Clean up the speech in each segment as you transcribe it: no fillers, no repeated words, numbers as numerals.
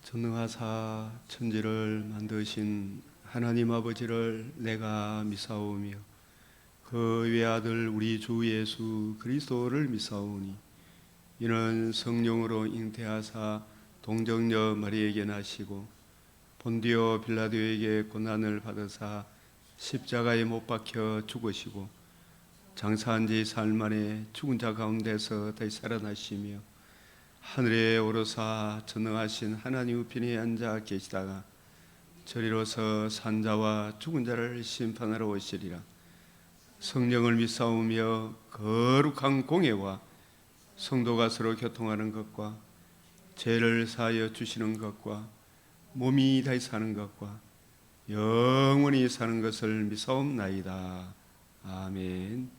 전능하사 천지를 만드신 하나님 아버지를 내가 믿사오며 그 외아들 우리 주 예수 그리스도를 믿사오니 이는 성령으로 잉태하사 동정녀 마리에게 나시고 본디오 빌라도에게 고난을 받으사 십자가에 못 박혀 죽으시고 장사한 지 사흘 만에 죽은 자 가운데서 다시 살아나시며 하늘에 오르사 전능하신 하나님 우편에 앉아 계시다가 저리로서 산자와 죽은 자를 심판하러 오시리라. 성령을 믿사오며 거룩한 공예와 성도가 서로 교통하는 것과 죄를 사하여 주시는 것과 몸이 다시 사는 것과 영원히 사는 것을 믿사옵나이다. 아멘.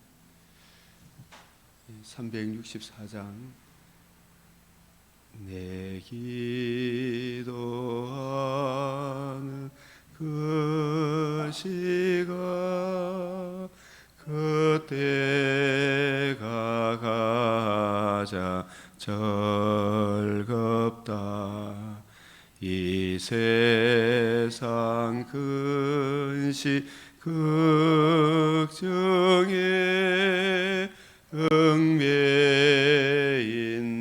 364장. 내 기도하는 그 시간 그때가 가장 즐겁다. 이 세상 근시 걱정에 얽매인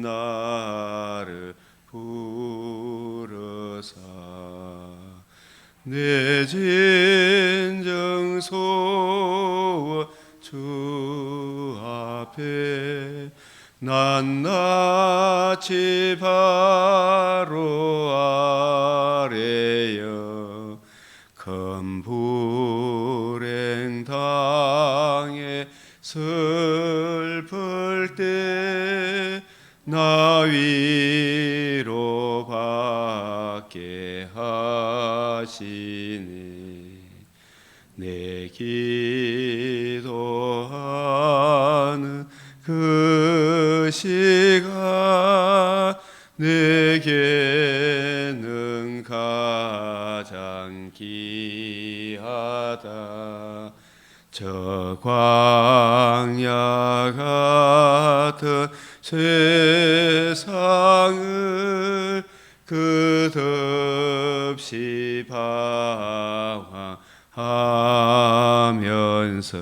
나를 부르사 내 진정소원 주 앞에 낱낱이 바로 아래여 큰 불행 당해 슬플 때 나 위로 받게 하시니 내 기도하는 그 시간 내게는 가장 귀하다. 저 광야 같은 세상을 끝없이 방황하면서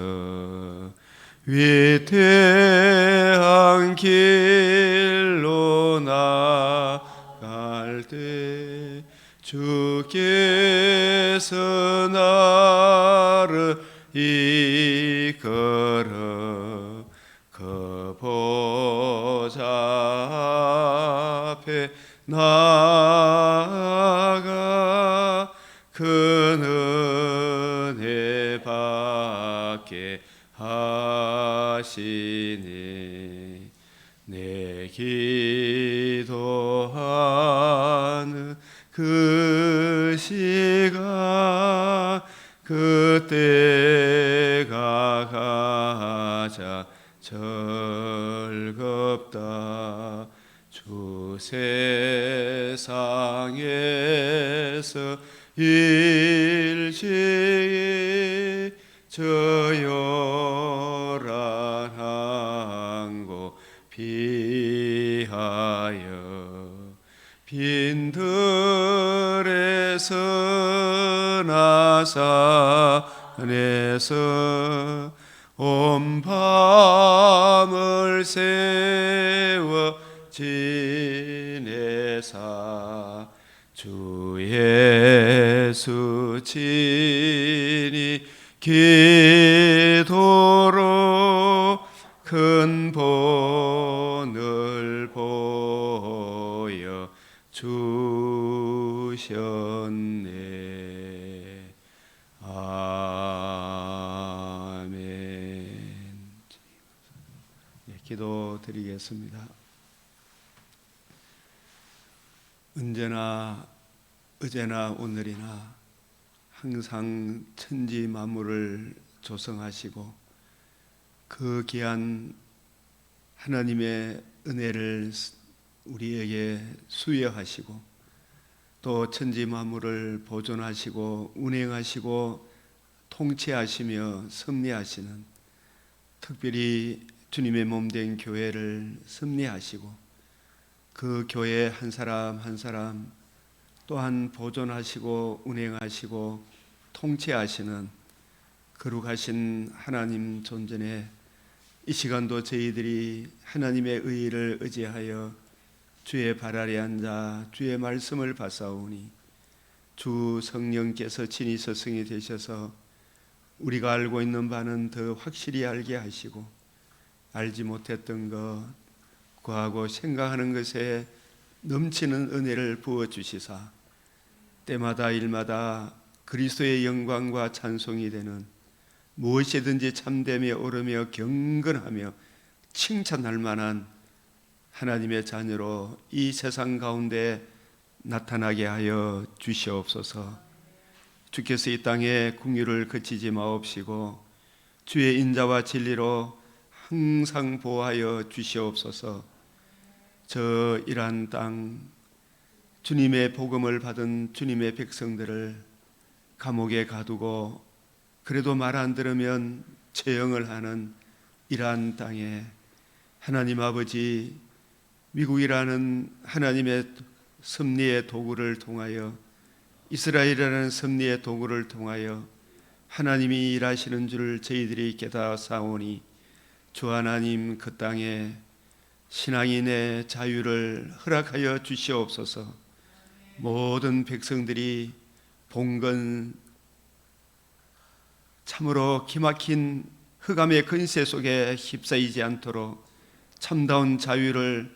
위태한 길로 나갈 때 주께서 나를 이끌어 그 보좌 앞에 나아가 그 은혜 받게 하시니 내 기도하는 그 시간 그때가 가장 즐겁다. 주 세상에서 일찍이 저 요란한 곳 피하여 빈들에서 나산에서 온 밤을 세워 지내사 주 예수 친히 기도로 큰 본을 보여 주셨네. 아멘. 네, 기도드리겠습니다. 언제나 어제나 오늘이나 항상 천지 만물을 조성하시고 그 귀한 하나님의 은혜를 우리에게 수여하시고 또 천지 만물을 보존하시고 운행하시고 통치하시며 섭리하시는, 특별히 주님의 몸된 교회를 섭리하시고 그 교회 한 사람 한 사람 또한 보존하시고 운행하시고 통치하시는 거룩하신 하나님 존전에 이 시간도 저희들이 하나님의 의의를 의지하여 주의 발 아래 앉아 주의 말씀을 받사오니 주 성령께서 친히 스승이 되셔서 우리가 알고 있는 바는 더 확실히 알게 하시고 알지 못했던 것, 구하고 생각하는 것에 넘치는 은혜를 부어주시사 때마다 일마다 그리스도의 영광과 찬송이 되는 무엇이든지 참되며 옳으며 경건하며 칭찬할 만한 하나님의 자녀로 이 세상 가운데 나타나게 하여 주시옵소서. 주께서 이 땅에 긍휼을 그치지 마옵시고 주의 인자와 진리로 항상 보호하여 주시옵소서. 저 이란 땅 주님의 복음을 받은 주님의 백성들을 감옥에 가두고 그래도 말 안 들으면 처형을 하는 이란 땅에 하나님 아버지, 미국이라는 하나님의 섭리의 도구를 통하여, 이스라엘이라는 섭리의 도구를 통하여 하나님이 일하시는 줄 저희들이 깨달아사오니 주 하나님 그 땅에 신앙인의 자유를 허락하여 주시옵소서. 모든 백성들이 봉건 참으로 기막힌 흑암의 근세 속에 휩싸이지 않도록 참다운 자유를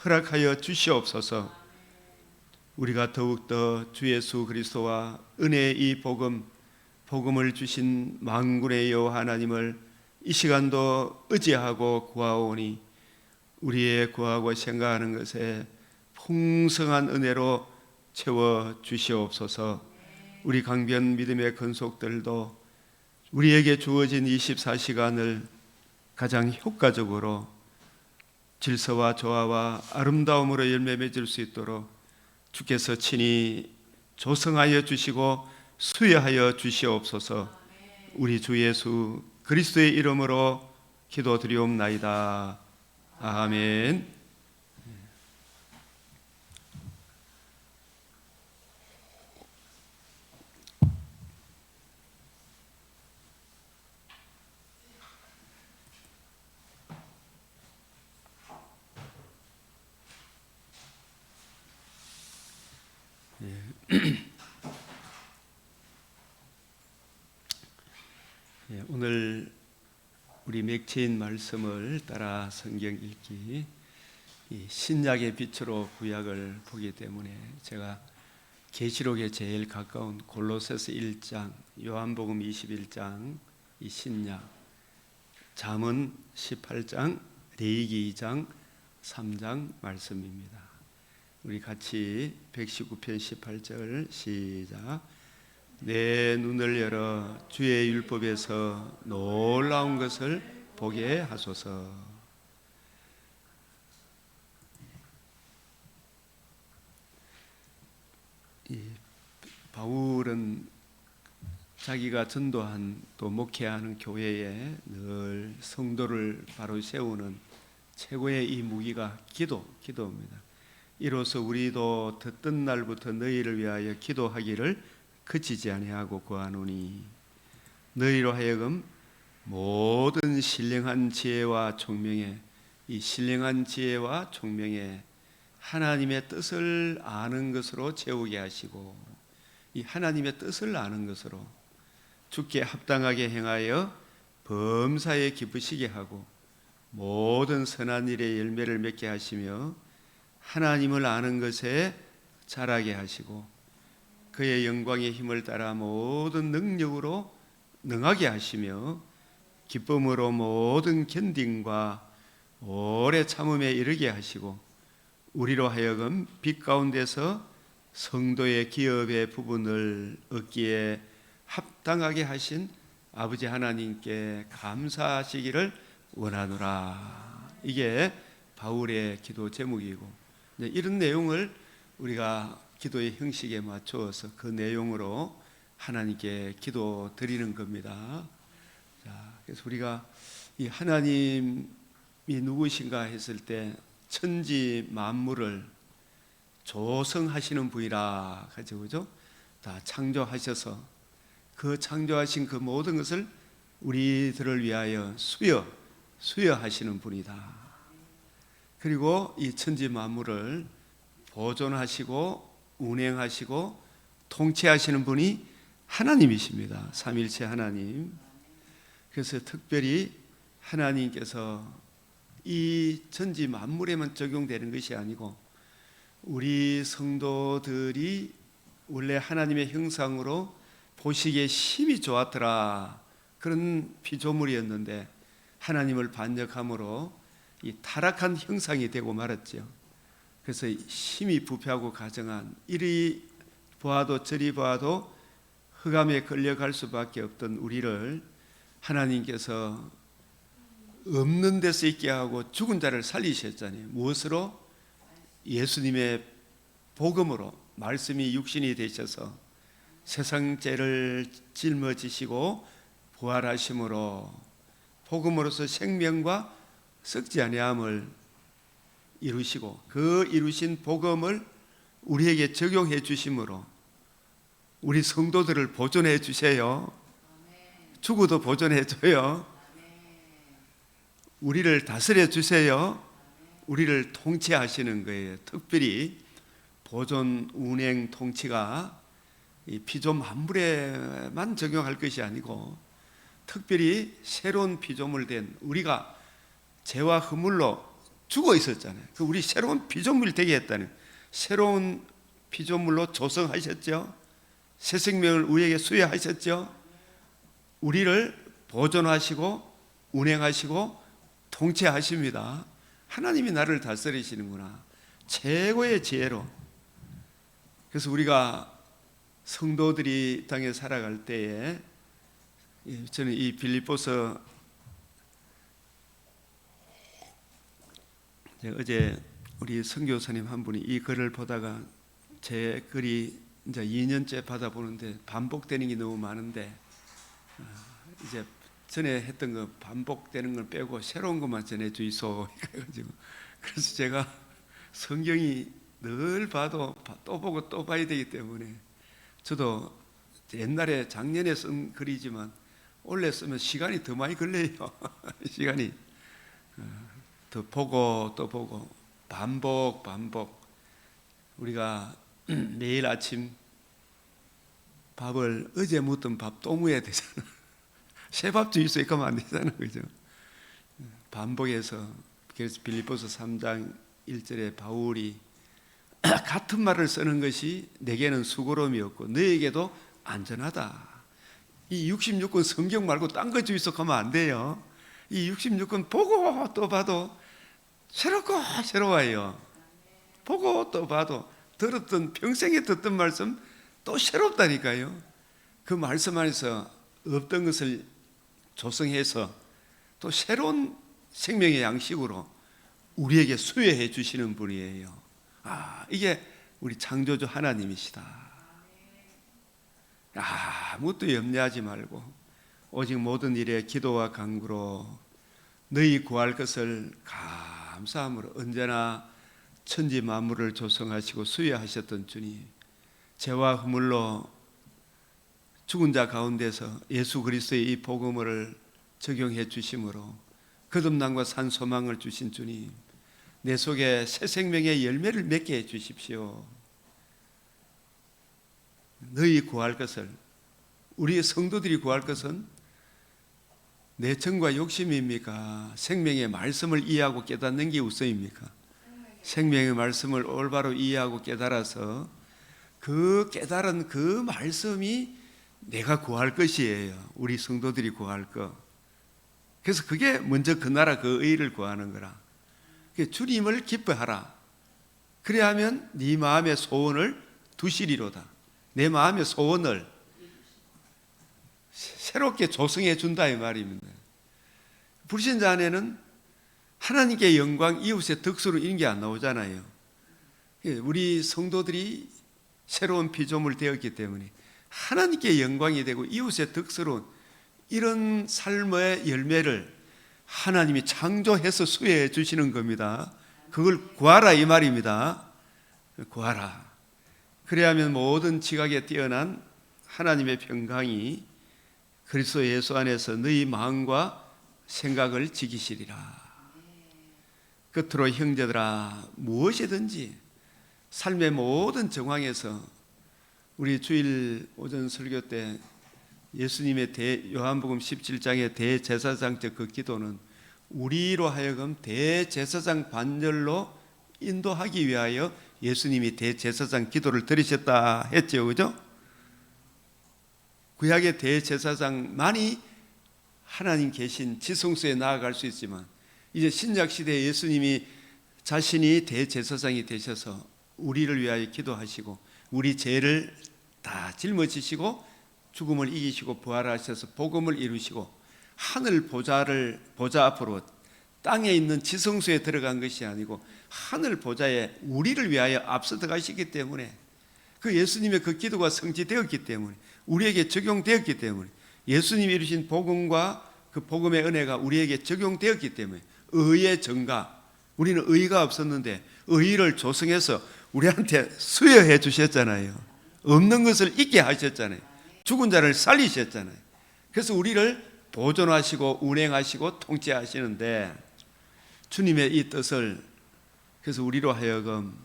허락하여 주시옵소서. 우리가 더욱더 주 예수 그리스도와 은혜의 이 복음을 주신 만군의 여호와 하나님을 이 시간도 의지하고 구하오니 우리의 구하고 생각하는 것에 풍성한 은혜로 채워 주시옵소서. 우리 강변 믿음의 근속들도 우리에게 주어진 24시간을 가장 효과적으로 질서와 조화와 아름다움으로 열매 맺을 수 있도록 주께서 친히 조성하여 주시고 수여하여 주시옵소서. 우리 주 예수 그리스도의 이름으로 기도드리옵나이다. 아멘. 오늘 우리 맥체인 말씀을 따라 성경 읽기, 이 신약의 빛으로 구약을 보기 때문에 제가 계시록에 제일 가까운 골로새서 1장, 요한복음 21장, 이 신약, 잠언 18장, 레위기 2장, 3장 말씀입니다. 우리 같이 119편 18절 시작. 내 눈을 열어 주의 율법에서 놀라운 것을 보게 하소서. 이 바울은 자기가 전도한 또 목회하는 교회에 늘 성도를 바로 세우는 최고의 이 무기가 기도입니다. 이로써 우리도 듣던 날부터 너희를 위하여 기도하기를 그치지 아니하고 구하노니 너희로 하여금 모든 신령한 지혜와 총명에, 이 신령한 지혜와 총명에 하나님의 뜻을 아는 것으로 채우게 하시고, 이 하나님의 뜻을 아는 것으로 주께 합당하게 행하여 범사에 기쁘시게 하고 모든 선한 일의 열매를 맺게 하시며 하나님을 아는 것에 자라게 하시고 그의 영광의 힘을 따라 모든 능력으로 능하게 하시며 기쁨으로 모든 견딤과 오래 참음에 이르게 하시고 우리로 하여금 빛 가운데서 성도의 기업의 부분을 얻기에 합당하게 하신 아버지 하나님께 감사하시기를 원하노라. 이게 바울의 기도 제목이고, 이런 내용을 우리가 기도의 형식에 맞추어서 그 내용으로 하나님께 기도 드리는 겁니다. 자, 그래서 우리가 이 하나님이 누구신가 했을 때 천지 만물을 조성하시는 분이라 하죠, 그죠? 다 창조하셔서 그 창조하신 그 모든 것을 우리들을 위하여 수여하시는 분이다. 그리고 이 천지 만물을 보존하시고 운행하시고 통치하시는 분이 하나님이십니다. 삼일체 하나님. 그래서 특별히 하나님께서 이 천지 만물에만 적용되는 것이 아니고 우리 성도들이 원래 하나님의 형상으로 보시기에 심히 좋았더라, 그런 피조물이었는데 하나님을 반역함으로 이 타락한 형상이 되고 말았죠. 그래서 심히 부패하고 가정한, 이리 보아도 저리 보아도 흑암에 끌려갈 수밖에 없던 우리를 하나님께서 없는 데서 있게 하고 죽은 자를 살리셨잖아요. 무엇으로? 예수님의 복음으로, 말씀이 육신이 되셔서 세상 죄를 짊어지시고 부활하심으로 복음으로서 생명과 썩지 아니함을 이루시고 그 이루신 복음을 우리에게 적용해 주심으로 우리 성도들을 보존해 주세요. 죽어도 보존해 줘요. 우리를 다스려 주세요. 우리를 통치하시는 거예요. 특별히 보존, 운행, 통치가 이 피조 만물에만 적용할 것이 아니고 특별히 새로운 피조물 된 우리가 죄와 허물로 죽어 있었잖아요. 그 우리 새로운 피조물 되게 했다는, 새로운 피조물로 조성하셨죠. 새 생명을 우리에게 수여하셨죠. 우리를 보존하시고 운행하시고 통치하십니다. 하나님이 나를 다스리시는구나. 최고의 지혜로. 그래서 우리가 성도들이 땅에 살아갈 때에, 저는 이 빌립보서, 어제 우리 선교사님 한 분이 이 글을 보다가 제 글이 이제 2년째 받아보는데 반복되는 게 너무 많은데 이제 전에 했던 거 반복되는 걸 빼고 새로운 것만 전해주이소 해가지고, 그래서 제가 성경이 늘 봐도 또 보고 또 봐야 되기 때문에 저도 옛날에 작년에 쓴 글이지만 원래 쓰면 시간이 더 많이 걸려요. 시간이 더 보고 또 보고 반복. 우리가 매일 아침 밥을 어제 묻던 밥 또 먹어야 되잖아. 새 밥 주이소 이렇게 하면 안 되잖아, 그죠? 반복해서. 그래서 빌립보서 3장 1절에 바울이 같은 말을 쓰는 것이 내게는 수고로움이었고 너에게도 안전하다. 이 66권 성경 말고 딴 거 주이소 하면 안 돼요. 이 66권 보고 또 봐도 새롭고 새로워요. 보고 또 봐도 평생에 듣던 말씀 또 새롭다니까요. 그 말씀 안에서 없던 것을 조성해서 또 새로운 생명의 양식으로 우리에게 수여해 주시는 분이에요. 이게 우리 창조주 하나님이시다. 아무것도 염려하지 말고 오직 모든 일에 기도와 간구로 너희 구할 것을 감사함으로 언제나 천지 만물을 조성하시고 수여하셨던 주님, 죄와 허물로 죽은 자 가운데서 예수 그리스도의 이 복음을 적용해 주심으로 거듭남과 산 소망을 주신 주님, 내 속에 새 생명의 열매를 맺게 해 주십시오. 너희 구할 것을, 우리 성도들이 구할 것은 내 정과 욕심입니까? 생명의 말씀을 이해하고 깨닫는 게 우선입니까? 생명의 말씀을 올바로 이해하고 깨달아서 그 깨달은 그 말씀이 내가 구할 것이에요. 우리 성도들이 구할 것. 그래서 그게 먼저 그 나라 그 의를 구하는 거라. 주님을 기뻐하라. 그래야 하면 네 마음의 소원을 두시리로다. 내 마음의 소원을 새롭게 조성해 준다 이 말입니다. 불신자 안에는 하나님께 영광, 이웃의 덕수로 이런 게 안 나오잖아요. 우리 성도들이 새로운 피조물 되었기 때문에 하나님께 영광이 되고 이웃의 덕스러운 이런 삶의 열매를 하나님이 창조해서 수여해 주시는 겁니다. 그걸 구하라 이 말입니다. 구하라. 그래야면 모든 지각에 뛰어난 하나님의 평강이 그리스도 예수 안에서 너희 마음과 생각을 지키시리라. 끝으로 형제들아, 무엇이든지 삶의 모든 정황에서 우리 주일 오전 설교 때 예수님의 요한복음 17장의 대제사장적 그 기도는 우리로 하여금 대제사장 관절로 인도하기 위하여 예수님이 대제사장 기도를 드리셨다 했죠, 그죠? 구약의 대제사장만이 하나님 계신 지성소에 나아갈 수 있지만 이제 신약 시대에 예수님이 자신이 대제사장이 되셔서 우리를 위하여 기도하시고 우리 죄를 다 짊어지시고 죽음을 이기시고 부활하셔서 복음을 이루시고 하늘 보좌 앞으로 땅에 있는 지성소에 들어간 것이 아니고 하늘 보좌에 우리를 위하여 앞서 들어가시기 때문에 그 예수님의 그 기도가 성취되었기 때문에 우리에게 적용되었기 때문에 예수님이 이루신 복음과 그 복음의 은혜가 우리에게 적용되었기 때문에 의의 증가, 우리는 의가 없었는데 의를 조성해서 우리한테 수여해 주셨잖아요. 없는 것을 있게 하셨잖아요. 죽은 자를 살리셨잖아요. 그래서 우리를 보존하시고 운행하시고 통치하시는데 주님의 이 뜻을 그래서 우리로 하여금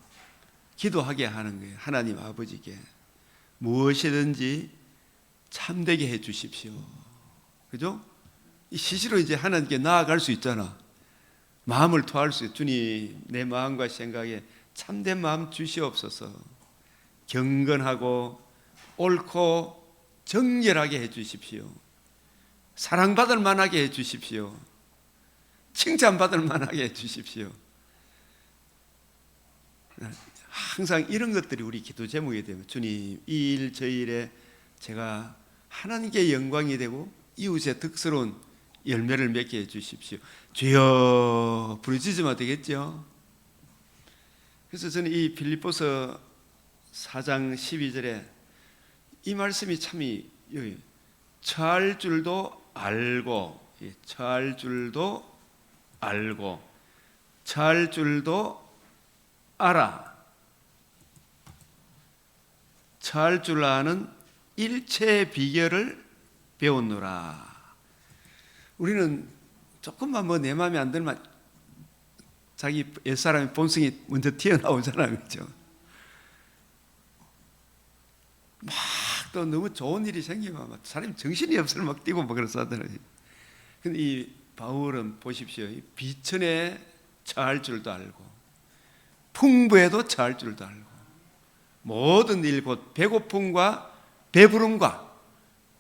기도하게 하는 거예요. 하나님 아버지께 무엇이든지 참되게 해 주십시오. 그죠? 이 시시로 이제 하나님께 나아갈 수 있잖아. 마음을 토할 수 있어요. 주님, 내 마음과 생각에 참된 마음 주시옵소서. 경건하고 옳고 정결하게 해 주십시오. 사랑받을 만하게 해 주십시오. 칭찬받을 만하게 해 주십시오. 항상 이런 것들이 우리 기도 제목이 되면 주님, 이 일 저 일에 제가 하나님께 영광이 되고 이웃의 덕스러운 열매를 맺게 해 주십시오. 주여 부르짖으면 되겠죠. 그래서 저는 이 빌립보서 4장 12절에 이 말씀이 참 여기 처할 줄도 알고 처할 줄도 알고 처할 줄도 알아. 처할 줄 아는 일체의 비결을 배웠노라. 우리는 조금만 뭐 내 마음에 안 들면 자기 옛사람의 본성이 먼저 튀어나오잖아요, 그렇죠? 막 또 너무 좋은 일이 생기면 막 사람이 정신이 없을 막 뛰고 막 그래서 하더라고요. 근데 이 바울은 보십시오. 비천에 처할 줄도 알고 풍부에도 처할 줄도 알고 모든 일 곧 배고픔과 배부름과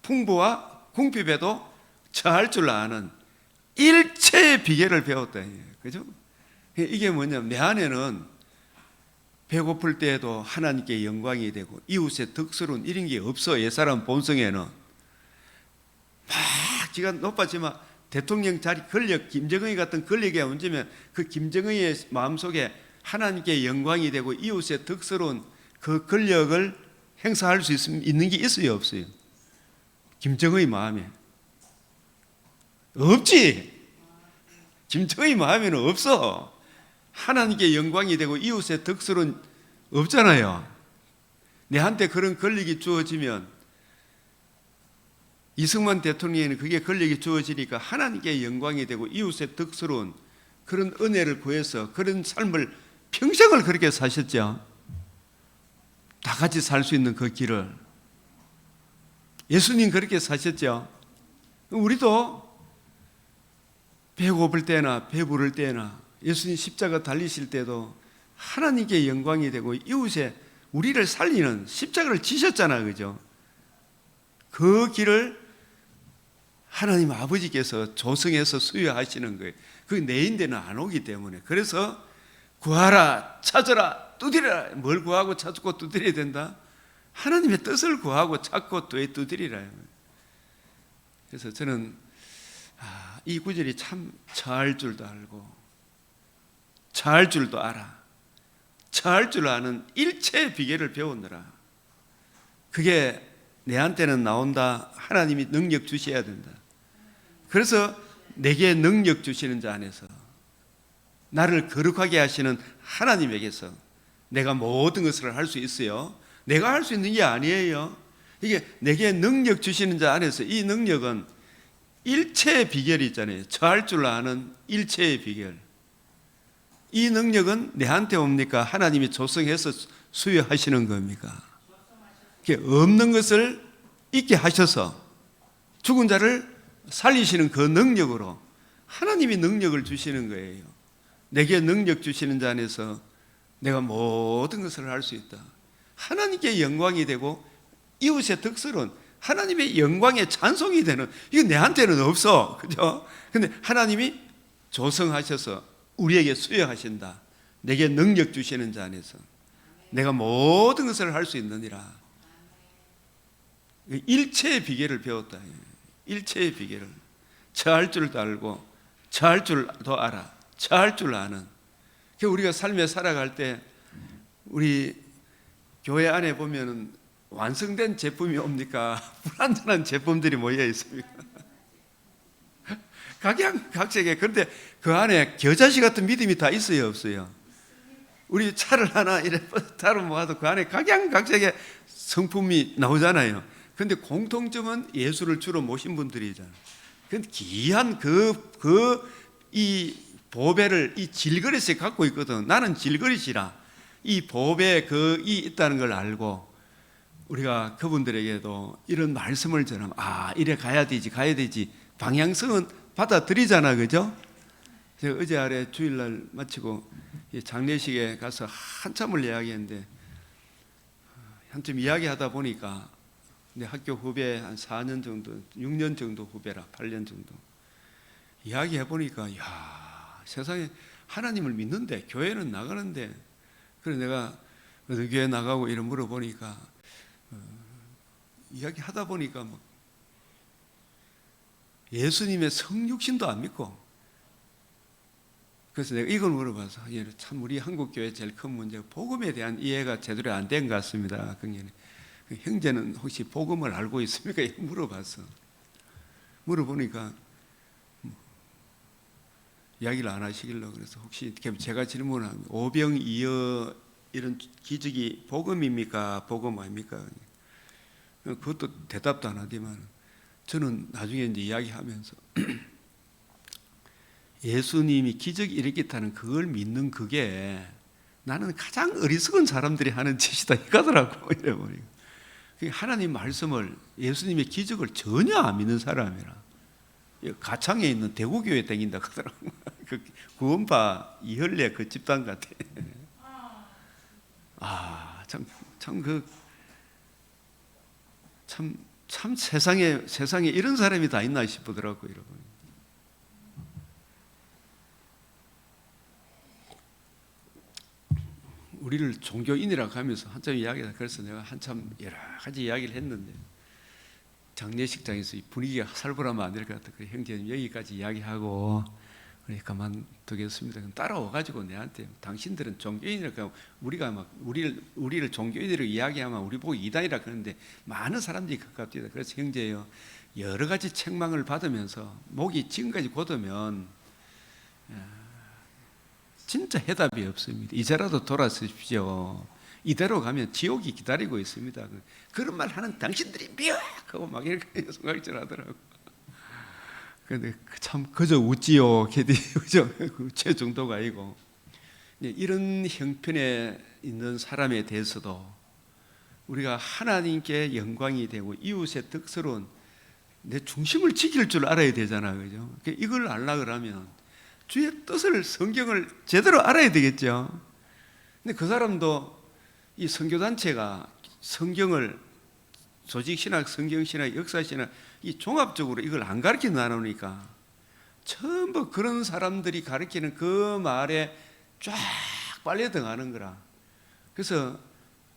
풍부와 궁핍에도 처할 줄 아는 일체의 비결을 배웠다. 그죠? 이게 뭐냐면 내 안에는 배고플 때에도 하나님께 영광이 되고 이웃의 덕스러운 이런 게 없어. 옛사람 본성에는 막 지가 높아지만 대통령 자리 권력, 김정은이 같은 권력에 얹으면 그 김정은의 마음속에 하나님께 영광이 되고 이웃의 덕스러운 그 권력을 행사할 수 있는 게 있어요, 없어요? 김정은의 마음에 없지. 김정은의 마음에는 없어. 하나님께 영광이 되고 이웃의 덕스러운 없잖아요. 내한테 그런 권력이 주어지면 이승만 대통령에는 그게 권력이 주어지니까 하나님께 영광이 되고 이웃의 덕스러운 그런 은혜를 구해서 그런 삶을 평생을 그렇게 사셨죠. 다 같이 살 수 있는 그 길을 예수님 그렇게 사셨죠. 우리도 배고플 때나 배부를 때나 예수님 십자가 달리실 때도 하나님께 영광이 되고 이웃에 우리를 살리는 십자가를 지셨잖아요, 그죠? 그 길을 하나님 아버지께서 조성해서 수여하시는 거예요. 그게 내인데는 안 오기 때문에. 그래서 구하라, 찾아라, 두드리라. 뭘 구하고 찾고 두드려야 된다? 하나님의 뜻을 구하고 찾고 두드리라. 그래서 저는 이 구절이 참 처할 줄도 알고 처할 줄도 알아. 처할 줄 아는 일체의 비결을 배우느라. 그게 내한테는 나온다. 하나님이 능력 주셔야 된다. 그래서 내게 능력 주시는 자 안에서 나를 거룩하게 하시는 하나님에게서 내가 모든 것을 할 수 있어요. 내가 할 수 있는 게 아니에요. 이게 내게 능력 주시는 자 안에서 이 능력은 일체의 비결이 있잖아요. 처할 줄 아는 일체의 비결. 이 능력은 내한테 옵니까? 하나님이 조성해서 수여하시는 겁니까? 없는 것을 있게 하셔서 죽은 자를 살리시는 그 능력으로 하나님이 능력을 주시는 거예요. 내게 능력 주시는 자 안에서 내가 모든 것을 할 수 있다. 하나님께 영광이 되고 이웃의 덕스러운 하나님의 영광에 찬송이 되는, 이거 내한테는 없어. 그죠? 근데 하나님이 조성하셔서 우리에게 수여하신다. 내게 능력 주시는 자 안에서 내가 모든 것을 할 수 있느니라. 일체의 비결을 배웠다. 일체의 비결을. 처할 줄도 알고 처할 줄도 알아. 처할 줄 아는. 우리가 삶에 살아갈 때 우리 교회 안에 보면은 완성된 제품이 옵니까? 불완전한 제품들이 모여 있습니까? 각양각색의. 그런데 그 안에 겨자씨 같은 믿음이 다 있어요, 없어요? 우리 차를 하나 이래 타러 모아도 그 안에 각양각색의 성품이 나오잖아요. 그런데 공통점은 예수를 주로 모신 분들이잖아요. 근데 귀한 이 보배를 이 질그릇에 갖고 있거든. 나는 질그릇이라 이 보배 이 있다는 걸 알고 우리가 그분들에게도 이런 말씀을 전하면 이래 가야 되지 방향성은 받아들이잖아. 그죠? 제가 어제 아래 주일날 마치고 장례식에 가서 한참을 이야기했는데 한참 이야기하다 보니까 내 학교 후배 한 4년 정도 6년 정도 후배라 8년 정도 이야기해 보니까 세상에 하나님을 믿는데 교회는 나가는데 그래서 내가 교회 나가고 이런 물어보니까 이야기하다 보니까 막 예수님의 성육신도 안 믿고, 그래서 내가 이걸 물어봐서 참 우리 한국 교회 제일 큰 문제가 복음에 대한 이해가 제대로 안 된 것 같습니다. 형제는 혹시 복음을 알고 있습니까? 물어보니까 이야기를 안 하시길래 그래서 혹시 제가 질문하면 오병이어 이런 기적이 복음입니까? 복음 아닙니까? 그것도 대답도 안 하지만 저는 나중에 이제 이야기하면서 예수님이 기적 일으켰다는 그걸 믿는 그게 나는 가장 어리석은 사람들이 하는 짓이다 이거더라고. 이래버리고 하나님 말씀을 예수님의 기적을 전혀 안 믿는 사람이라 가창에 있는 대구교회 다닌다 하더라고. 그 구원파 이헐레 그 집단 같아. 참 세상에 이런 사람이 다 있나 싶더라고요, 여러분. 우리를 종교인이라고 하면서 한참 이야기하다. 그래서 내가 한참 여러 가지 이야기를 했는데 장례식장에서 이 분위기가 살벌하면 안 될 것 같아. 그래, 형제님 여기까지 이야기하고 그만두겠습니다. 따라와가지고 내한테 당신들은 종교인이라고 우리가 막 우리를 종교인이라고 이야기하면 우리 보고 이단이라 그러는데 많은 사람들이 가깝습니다. 그래서 형제요 여러 가지 책망을 받으면서 목이 지금까지 곧으면 진짜 해답이 없습니다. 이제라도 돌아서십시오. 이대로 가면 지옥이 기다리고 있습니다. 그런 말 하는 당신들이 미역하고 막 이렇게 손가락질하더라고. 근데 참 그저 웃지요. 그저 제 정도가 아니고 이런 형편에 있는 사람에 대해서도 우리가 하나님께 영광이 되고 이웃의 덕스러운 내 중심을 지킬 줄 알아야 되잖아, 그죠? 이걸 알라 그러면 주의 뜻을 성경을 제대로 알아야 되겠죠. 근데 그 사람도 이 선교단체가 성경을 조직신학, 성경신학, 역사신학 이 종합적으로 이걸 안 가르쳐 나누니까 전부 그런 사람들이 가르치는 그 말에 쫙 빨려들어가는 거라. 그래서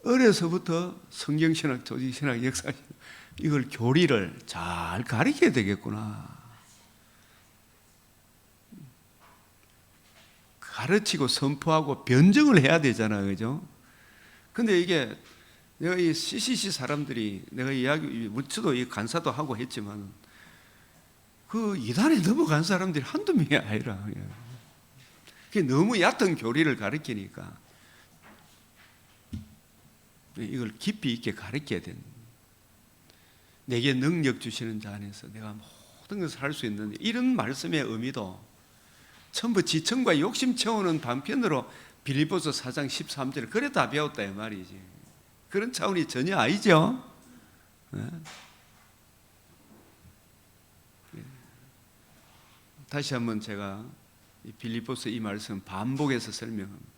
어려서부터 성경신학, 조직신학, 역사신학 이걸 교리를 잘 가르쳐야 되겠구나. 가르치고 선포하고 변증을 해야 되잖아요, 그죠? 근데 이게 내가 이 CCC 사람들이 내가 이야기, 저도 이 간사도 하고 했지만 그 이단에 넘어간 사람들이 한두 명이 아니라 그게 너무 얕은 교리를 가르치니까 이걸 깊이 있게 가르쳐야 된다. 내게 능력 주시는 자 안에서 내가 모든 것을 할 수 있는, 이런 말씀의 의미도 전부 지청과 욕심 채우는 방편으로 빌립보서 4장 13절 그래 다 배웠다 이 말이지. 그런 차원이 전혀 아니죠. 다시 한번 제가 빌립보서 이 말씀 반복해서 설명합니다.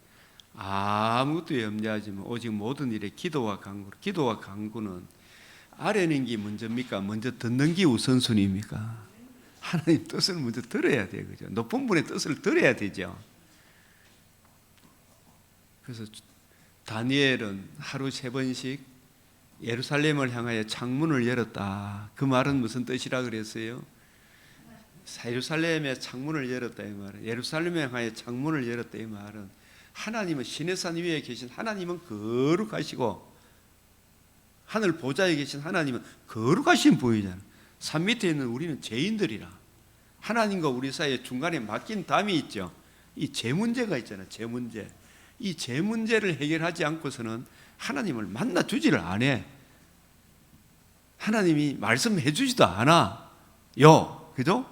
아무것도 염려하지 마. 오직 모든 일에 기도와 간구. 기도와 간구는 아뢰는 게 먼저입니까? 먼저 듣는 게 우선순위입니까? 하나님 뜻을 먼저 들어야 돼요. 그죠? 높은 분의 뜻을 들어야 되죠. 그래서 다니엘은 하루 3번씩 예루살렘을 향하여 창문을 열었다. 그 말은 무슨 뜻이라 그랬어요? 예루살렘에 창문을 열었다 이 말은, 예루살렘에 향하여 창문을 열었다 이 말은, 하나님은 신의 산 위에 계신 하나님은 거룩하시고 하늘 보좌에 계신 하나님은 거룩하신 분이잖아. 산 밑에 있는 우리는 죄인들이라. 하나님과 우리 사이에 중간에 막힌 담이 있죠. 이 죄 문제가 있잖아요. 죄 문제. 이 죄 문제를 해결하지 않고서는 하나님을 만나 주지를 않아. 하나님이 말씀해 주지도 않아요. 그죠?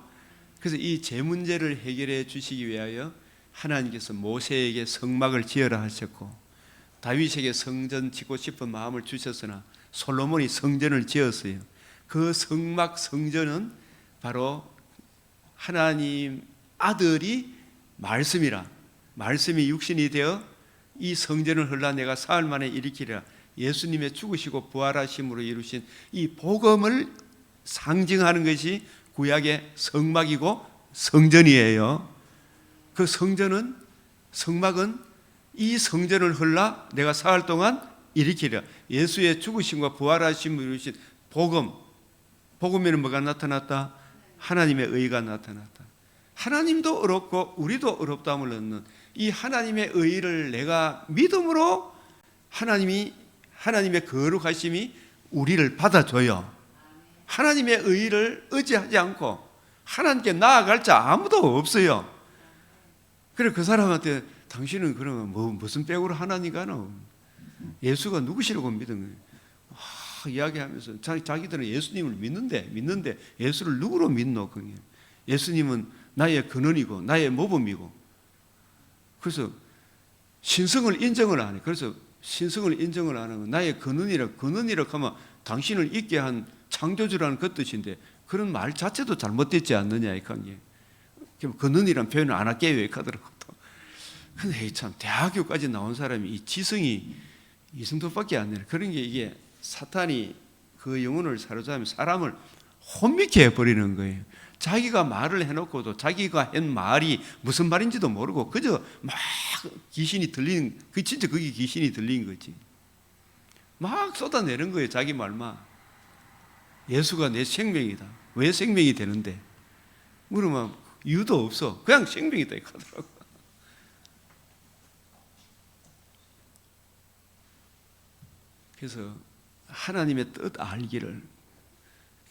그래서 이 죄 문제를 해결해 주시기 위하여 하나님께서 모세에게 성막을 지어라 하셨고, 다윗에게 성전 짓고 싶은 마음을 주셨으나 솔로몬이 성전을 지었어요. 그 성막 성전은 바로 하나님 아들이 말씀이라, 말씀이 육신이 되어 이 성전을 헐라 내가 사흘 만에 일으키리라, 예수님의 죽으시고 부활하심으로 이루신 이 복음을 상징하는 것이 구약의 성막이고 성전이에요. 그 성전은, 성막은 이 성전을 헐라 내가 사흘 동안 일으키리라, 예수의 죽으심과 부활하심으로 이루신 복음. 복음에는 뭐가 나타났다? 하나님의 의가 나타났다. 하나님도 어렵고 우리도 어렵다함을 얻는 이 하나님의 의를 내가 믿음으로 하나님의 거룩하심이 우리를 받아줘요. 하나님의 의를 의지하지 않고 하나님께 나아갈 자 아무도 없어요. 그래 그 사람한테 당신은 그러면 무슨 백으로 하나님 가노? 예수가 누구시라고 믿은 거예요. 이야기하면서 자기들은 예수님을 믿는데 예수를 누구로 믿노? 예수님은 나의 근원이고 나의 모범이고, 그래서 신성을 인정을 안 해. 그래서 신성을 인정을 안 하면 나의 근원이라 하면 당신을 있게 한 창조주라는 그 뜻인데, 그런 말 자체도 잘못됐지 않느냐 이 관계. 근원이란 표현을 안 할게요 이 카더라고. 근데 참 대학교까지 나온 사람이 이 지성이 이 정도밖에 안 되네. 그런 게 이게 사탄이 그 영혼을 사로잡으면 사람을 혼미케 해버리는 거예요. 자기가 말을 해놓고도 자기가 한 말이 무슨 말인지도 모르고 그저 막 귀신이 들리는, 그 진짜 그게 귀신이 들린 거지. 막 쏟아내는 거예요 자기 말만. 예수가 내 생명이다. 왜 생명이 되는데? 물으면 이유도 없어. 그냥 생명이다 이렇게 하더라고. 그래서 하나님의 뜻 알기를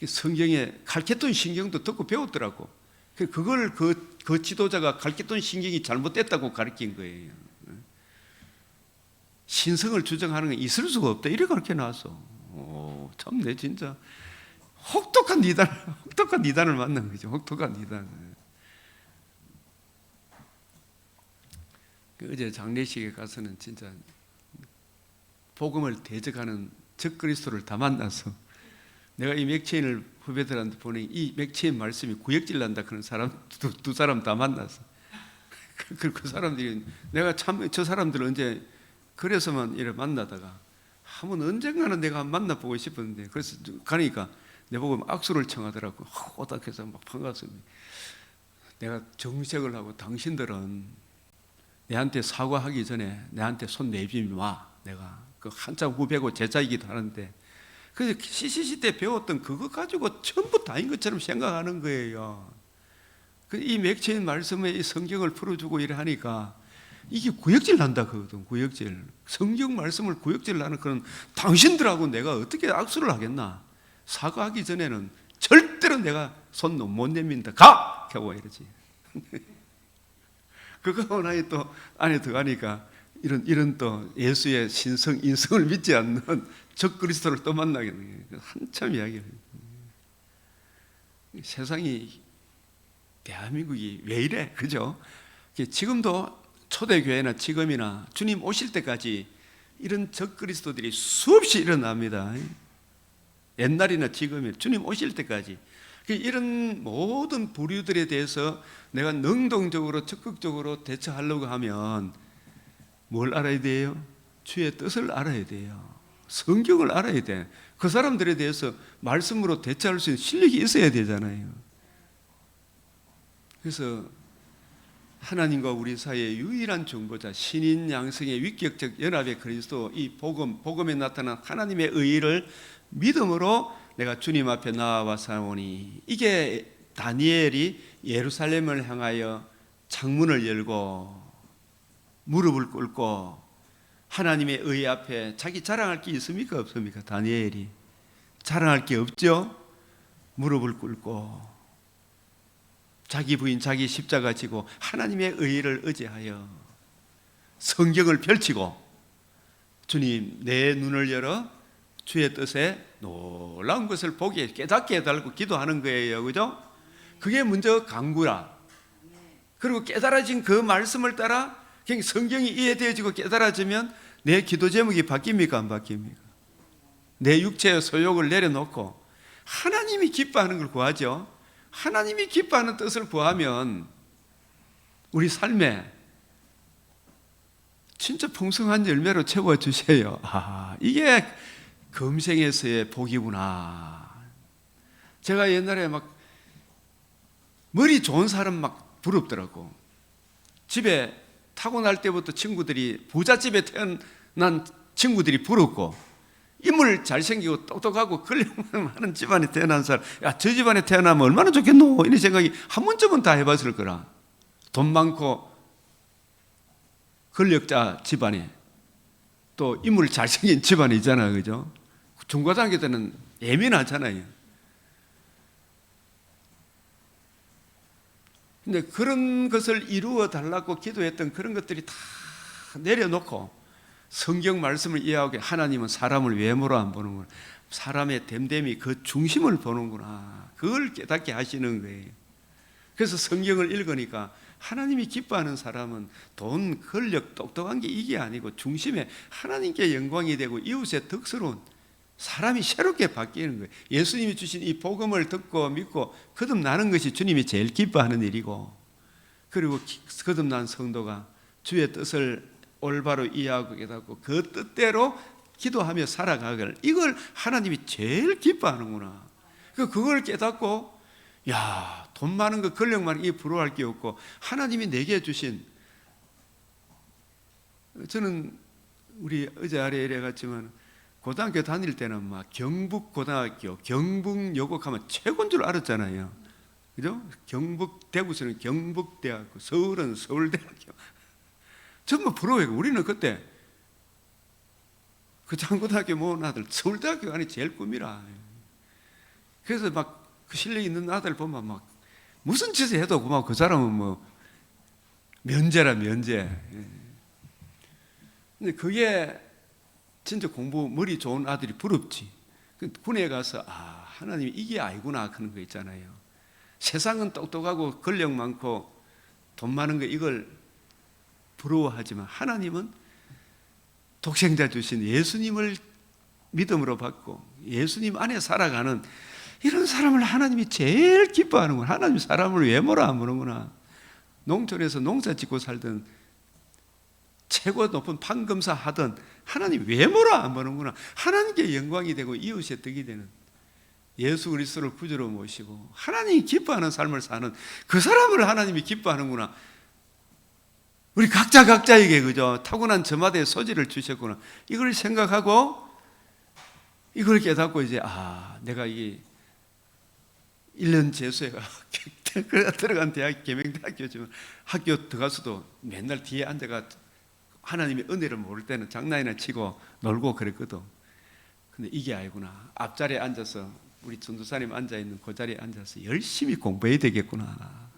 성경에 가르쳤던 신경도 듣고 배웠더라고. 그걸 그 지도자가 가르쳤던 신경이 잘못됐다고 가르친 거예요. 신성을 주장하는 건 있을 수가 없다 이렇게 가르쳐 놨어. 참내 진짜 혹독한 니단을 만난 거죠. 혹독한 니단. 어제 장례식에 가서는 진짜 복음을 대적하는 적그리스도를 다 만나서, 내가 이 맥체인을 후배들한테 보내 이 맥체인 말씀이 구역질 난다 그런 사람 두 사람 다 만나서 그 사람들이 내가 참 저 사람들 언제 그래서만 이래 만나다가 한번 언젠가는 내가 만나보고 싶었는데, 그래서 가니까 내보고 악수를 청하더라고. 오닥해서 막 반갑습니다. 내가 정색을 하고 당신들은 내한테 사과하기 전에 내한테 손 내밀지 마. 내가 그 한참 후배고 제자이기도 하는데, 그래서 CCC 때 배웠던 그거 가지고 전부 다인 것처럼 생각하는 거예요. 이 맥체인 말씀에 이 성경을 풀어주고 이래 하니까 이게 구역질 난다 그거든. 구역질. 성경 말씀을 구역질 나는 그런 당신들하고 내가 어떻게 악수를 하겠나. 사과하기 전에는 절대로 내가 손 못 내민다. 가! 하고 이러지. 그거 하고 나니 또 안에 들어가니까 이런 또 예수의 신성 인성을 믿지 않는 적그리스도를 또 만나겠네. 한참 이야기해요. 세상이, 대한민국이 왜 이래, 그죠? 지금도 초대교회나 지금이나 주님 오실 때까지 이런 적그리스도들이 수없이 일어납니다. 옛날이나 지금이나 주님 오실 때까지. 이런 모든 부류들에 대해서 내가 능동적으로 적극적으로 대처하려고 하면 뭘 알아야 돼요? 주의 뜻을 알아야 돼요. 성경을 알아야 돼. 그 사람들에 대해서 말씀으로 대처할 수 있는 실력이 있어야 되잖아요. 그래서 하나님과 우리 사이의 유일한 정보자, 신인 양성의 위격적 연합의 그리스도, 이 복음에 나타난 하나님의 의의를 믿음으로 내가 주님 앞에 나와 사오니, 이게 다니엘이 예루살렘을 향하여 창문을 열고 무릎을 꿇고 하나님의 의의 앞에 자기 자랑할 게 있습니까? 없습니까? 다니엘이 자랑할 게 없죠? 무릎을 꿇고 자기 부인 자기 십자가 지고 하나님의 의의를 의지하여 성경을 펼치고, 주님 내 눈을 열어 주의 뜻에 놀라운 것을 보게 깨닫게 해달라고 기도하는 거예요. 그죠? 그게 먼저 간구라. 그리고 깨달아진 그 말씀을 따라 성경이 이해되어지고 깨달아지면 내 기도 제목이 바뀝니까? 안 바뀝니까? 내 육체의 소욕을 내려놓고 하나님이 기뻐하는 걸 구하죠. 하나님이 기뻐하는 뜻을 구하면 우리 삶에 진짜 풍성한 열매로 채워주세요. 이게 금생에서의 복이구나. 제가 옛날에 막 머리 좋은 사람 막 부럽더라고. 집에 타고날 때부터 친구들이, 부잣집에 태어난 친구들이 부럽고, 인물 잘생기고 똑똑하고 근력하는 집안에 태어난 사람, 야, 저 집안에 태어나면 얼마나 좋겠노, 이런 생각이 한 번쯤은 다 해봤을 거라. 돈 많고 권력자 집안에 또 인물 잘생긴 집안에 있잖아요. 그죠? 중고등학교 때는 예민하잖아요. 근데 그런 것을 이루어 달라고 기도했던 그런 것들이 다 내려놓고 성경 말씀을 이해하게, 하나님은 사람을 외모로 안 보는구나, 사람의 됨됨이 그 중심을 보는구나, 그걸 깨닫게 하시는 거예요. 그래서 성경을 읽으니까 하나님이 기뻐하는 사람은 돈, 권력, 똑똑한 게 이게 아니고 중심에 하나님께 영광이 되고 이웃의 덕스러운 사람이 새롭게 바뀌는 거예요. 예수님이 주신 이 복음을 듣고 믿고 거듭나는 것이 주님이 제일 기뻐하는 일이고, 그리고 거듭난 성도가 주의 뜻을 올바로 이해하고 깨닫고 그 뜻대로 기도하며 살아가길, 이걸 하나님이 제일 기뻐하는구나. 그걸 깨닫고, 야, 돈 많은 거, 권력 많은 거, 이게 부러워할 게 없고, 하나님이 내게 주신, 저는 우리 어제 아래 이래갔지만 고등학교 다닐 때는 막 경북고등학교, 경북여고하면 최고인 줄 알았잖아요. 그죠? 대구에서는 경북대학교, 서울은 서울대학교. 정말 부러워요. 우리는 그때 그 장고등학교 모은 아들 서울대학교 안이 제일 꿈이라. 그래서 막 그 실력 있는 아들 보면 막 무슨 짓을 해도 고마워. 그 사람은 뭐 면제라, 면제. 근데 그게 진짜 공부 머리 좋은 아들이 부럽지. 군에 가서 하나님이 이게 아니구나 하는 거 있잖아요. 세상은 똑똑하고 권력 많고 돈 많은 거 이걸 부러워하지만 하나님은 독생자 주신 예수님을 믿음으로 받고 예수님 안에 살아가는 이런 사람을 하나님이 제일 기뻐하는구나. 하나님 사람을 외모로 안 보는구나. 농촌에서 농사 짓고 살던 최고 높은 판검사 하던 하나님 외모로 안 보는구나. 하나님께 영광이 되고 이웃의 덕이 되는 예수 그리스도를 구주로 모시고 하나님이 기뻐하는 삶을 사는 그 사람을 하나님이 기뻐하는구나. 우리 각자에게 그죠? 타고난 저마다의 소질을 주셨구나. 이걸 생각하고 이걸 깨닫고 이제 내가 이게 1년 재수해가 들어간 대학 계명대학교지만 학교 들어가서도 맨날 뒤에 앉아가 하나님의 은혜를 모를 때는 장난이나 치고 놀고 그랬거든. 근데 이게 아니구나. 앞자리에 앉아서 우리 전도사님 앉아있는 그 자리에 앉아서 열심히 공부해야 되겠구나.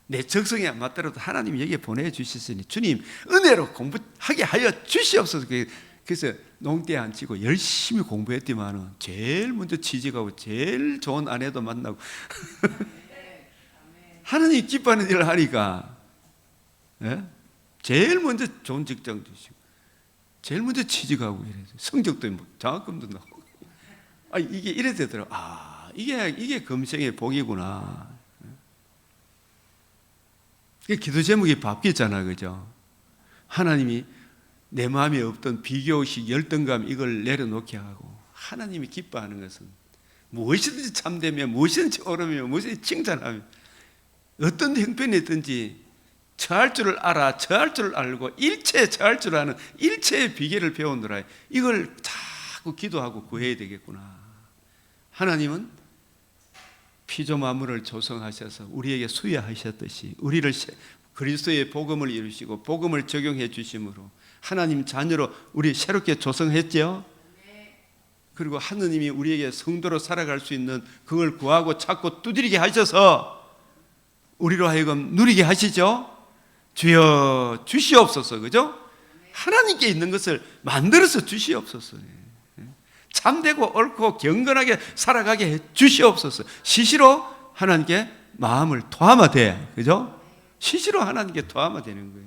내 적성에 안 맞더라도 하나님이 여기에 보내주셨으니 주님 은혜로 공부하게 하여 주시옵소서. 그래서 농대에 앉히고 열심히 공부했더만은 제일 먼저 취직하고 제일 좋은 아내도 만나고 하나님 기뻐하는 일을 하니까, 예? 제일 먼저 좋은 직장 주시고 제일 먼저 취직하고 이래서 성적도 뭐 장학금도 나오고, 이게 이래 되더라고. 이게 금생의 복이구나. 기도 제목이 바뀌었잖아, 그죠? 하나님이 내 마음에 없던 비교의식, 열등감 이걸 내려놓게 하고 하나님이 기뻐하는 것은 무엇이든지 참되며 무엇이든지 옳으며 무엇이든지 칭찬하며 어떤 형편이든지 처할 줄을 알아, 처할 줄을 알고 일체에 처할 줄 아는 일체의 비결을 배우느라 이걸 자꾸 기도하고 구해야 되겠구나. 하나님은 피조 만물을 조성하셔서 우리에게 수여하셨듯이 우리를 그리스도의 복음을 이루시고 복음을 적용해 주심으로 하나님 자녀로 우리 새롭게 조성했죠. 그리고 하느님이 우리에게 성도로 살아갈 수 있는 그걸 구하고 찾고 두드리게 하셔서 우리로 하여금 누리게 하시죠. 주여 주시옵소서. 그죠? 하나님께 있는 것을 만들어서 주시옵소서. 참되고 옳고 경건하게 살아가게 해 주시옵소서. 시시로 하나님께 마음을 토하면 돼. 그죠? 시시로 하나님께 토하면 되는 거예요.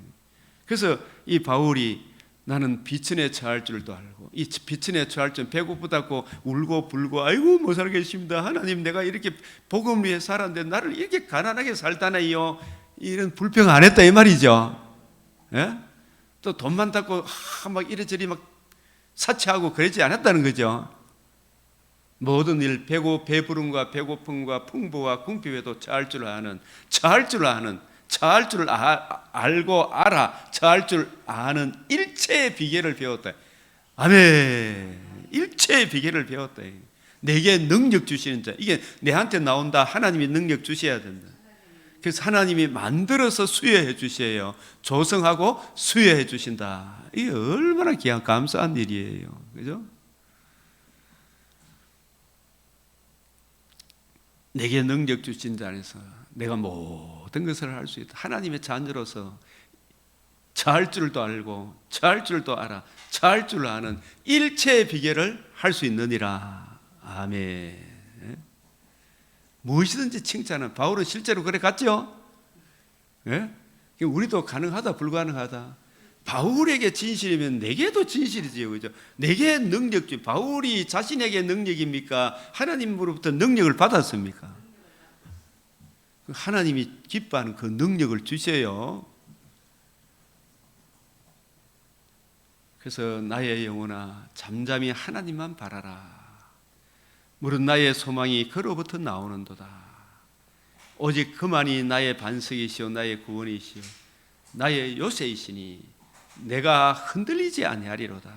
그래서 이 바울이 나는 비천에 처할 줄도 알고 이 비천에 처할 줄 배고프다고 울고 불고 아이고 못 살겠습니다. 하나님 내가 이렇게 복음 위해 살았는데 나를 이렇게 가난하게 살다나요. 이런 불평 안 했다 이 말이죠. 예? 또 돈 많다고 막 이래저래 막 사치하고 그러지 않았다는 거죠. 모든 일 배부름과 배고픔과 풍부와 궁핍에도 처할 줄 아는 처할 줄 알고 알아 처할 줄 아는 일체의 비결을 배웠다. 아멘. 일체의 비결을 배웠다. 내게 능력 주시는 자, 이게 내한테 나온다. 하나님이 능력 주셔야 된다. 그래서 하나님이 만들어서 수여해 주셔요. 조성하고 수여해 주신다. 이게 얼마나 귀한 감사한 일이에요. 그죠? 내게 능력 주신 자 안에서 내가 모든 것을 할 수 있다. 하나님의 자녀로서 처할 줄도 알고 처할 줄도 알아 처할 줄 아는 일체의 비결을 할 수 있느니라. 아멘. 무엇이든지 칭찬은 바울은 실제로 그래 갔죠. 예? 우리도 가능하다 불가능하다. 바울에게 진실이면 내게도 진실이지요. 그죠? 내게 능력주 바울이 자신에게 능력입니까? 하나님으로부터 능력을 받았습니까? 하나님이 기뻐하는 그 능력을 주세요. 그래서 나의 영혼아 잠잠히 하나님만 바라라. 무릇 나의 소망이 그로부터 나오는도다. 오직 그만이 나의 반석이시오 나의 구원이시오 나의 요새이시니 내가 흔들리지 아니하리로다.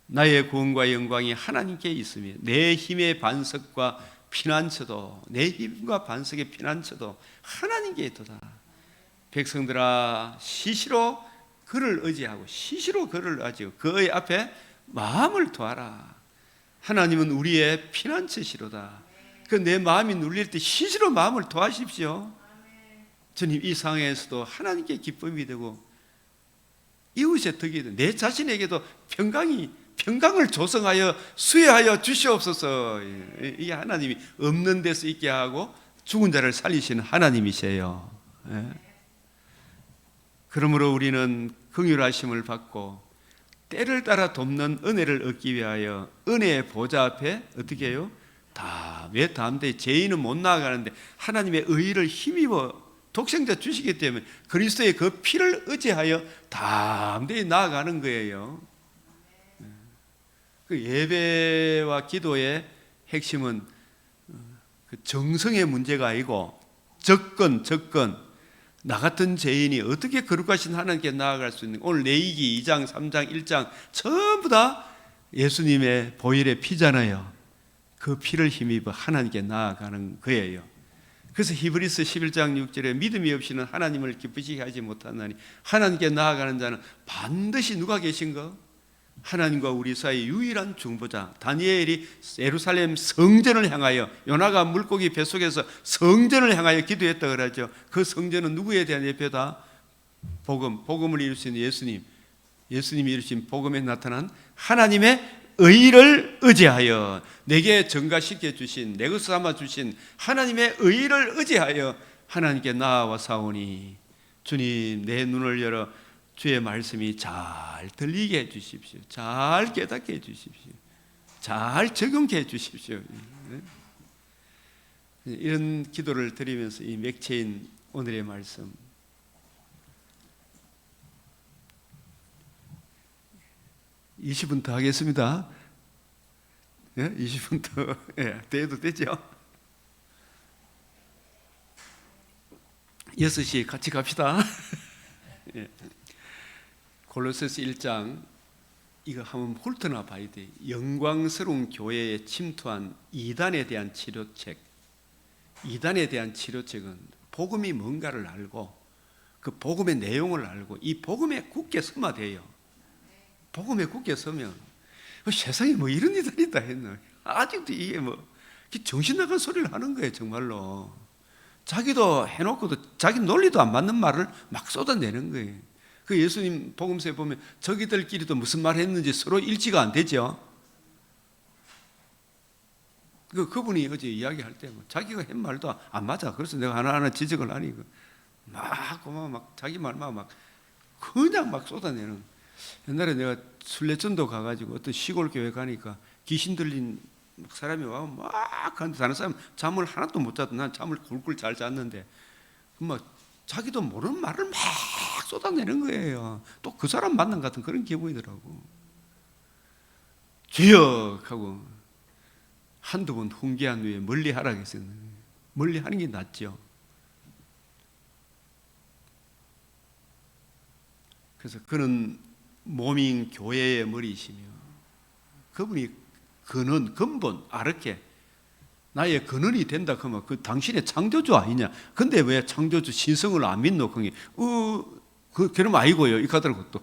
나의 구원과 영광이 하나님께 있으며 내 힘의 반석과 피난처도 내 힘과 반석의 피난처도 하나님께 있도다. 백성들아 시시로 그를 의지하고 시시로 그를 의지하고 그의 앞에 마음을 두어라. 하나님은 우리의 피난처시로다. 그 내 마음이 눌릴 때 시시로 마음을 도하십시오. 주님 이 상황에서도 하나님께 기쁨이 되고 이웃의 덕이 되고 내 자신에게도 평강을 조성하여 수여하여 주시옵소서. 이게 하나님이 없는 데서 있게 하고 죽은 자를 살리시는 하나님이세요. 그러므로 우리는 긍휼하심을 받고 때를 따라 돕는 은혜를 얻기 위하여 은혜의 보좌 앞에 어떻게 해요? 왜 담대히 죄인은 못 나아가는데 하나님의 의의를 힘입어 독생자 주시기 때문에 그리스도의 그 피를 의지하여 담대히 나아가는 거예요. 그 예배와 기도의 핵심은 그 정성의 문제가 아니고 접근 나 같은 죄인이 어떻게 거룩하신 하나님께 나아갈 수 있는 오늘 레위기 2장 3장 1장 전부 다 예수님의 보혈의 피잖아요. 그 피를 힘입어 하나님께 나아가는 거예요. 그래서 히브리서 11장 6절에 믿음이 없이는 하나님을 기쁘시게 하지 못하나니 하나님께 나아가는 자는 반드시 누가 계신가? 하나님과 우리 사이 유일한 중보자 다니엘이 예루살렘 성전을 향하여 요나가 물고기 뱃속에서 성전을 향하여 기도했다 그러죠. 그 성전은 누구에 대한 예표다? 복음을 이루신 예수님이 이루신 복음에 나타난 하나님의 의를 의지하여 내게 증가시켜 주신 내 것을 삼아 주신 하나님의 의를 의지하여 하나님께 나아와 사오니 주님 내 눈을 열어 주의 말씀이 잘 들리게 해 주십시오. 잘 깨닫게 해 주십시오. 잘 적용케 해 주십시오. 이런 기도를 드리면서 이 맥체인 오늘의 말씀 20분 더 하겠습니다. 20분 더 돼도 되죠? 6시 같이 갑시다. 골로새서 1장 이거 한번 훑어나 봐야 돼. 영광스러운 교회에 침투한 이단에 대한 치료책. 이단에 대한 치료책은 복음이 뭔가를 알고 그 복음의 내용을 알고 이 복음에 굳게 서면 돼요. 복음에 굳게 서면 세상에 뭐 이런 이단이 있다 했나. 아직도 이게 뭐 정신 나간 소리를 하는 거예요. 정말로 자기도 해놓고도 자기 논리도 안 맞는 말을 막 쏟아내는 거예요. 그 예수님 복음서에 보면 저기들끼리도 무슨 말 했는지 서로 일치가 안 되죠. 그분이 어제 이야기할 때 자기가 한 말도 안 맞아. 그래서 내가 하나하나 지적을 하니 막 자기 말만 막 그냥 막 쏟아내는. 옛날에 내가 순례전도 가가지고 어떤 시골 교회 가니까 귀신 들린 사람이 와서 막 하는데 다른 사람 잠을 하나도 못 자도 난 잠을 굴굴 잘 잤는데 막 자기도 모르는 말을 막 쏟아내는 거예요. 또 그 사람 만난 것 같은 그런 기분이더라고. 주여 하고 한두 번 훈계한 후에 멀리 하라 했어요. 멀리 하는 게 낫죠. 그래서 그는 몸인 교회의 머리이시며 그분이 근본 아르케 나의 근원이 된다 그러면 그 당신의 창조주 아니냐. 근데 왜 창조주 신성을 안 믿노? 그러면 아니고요. 이 가더라고 또.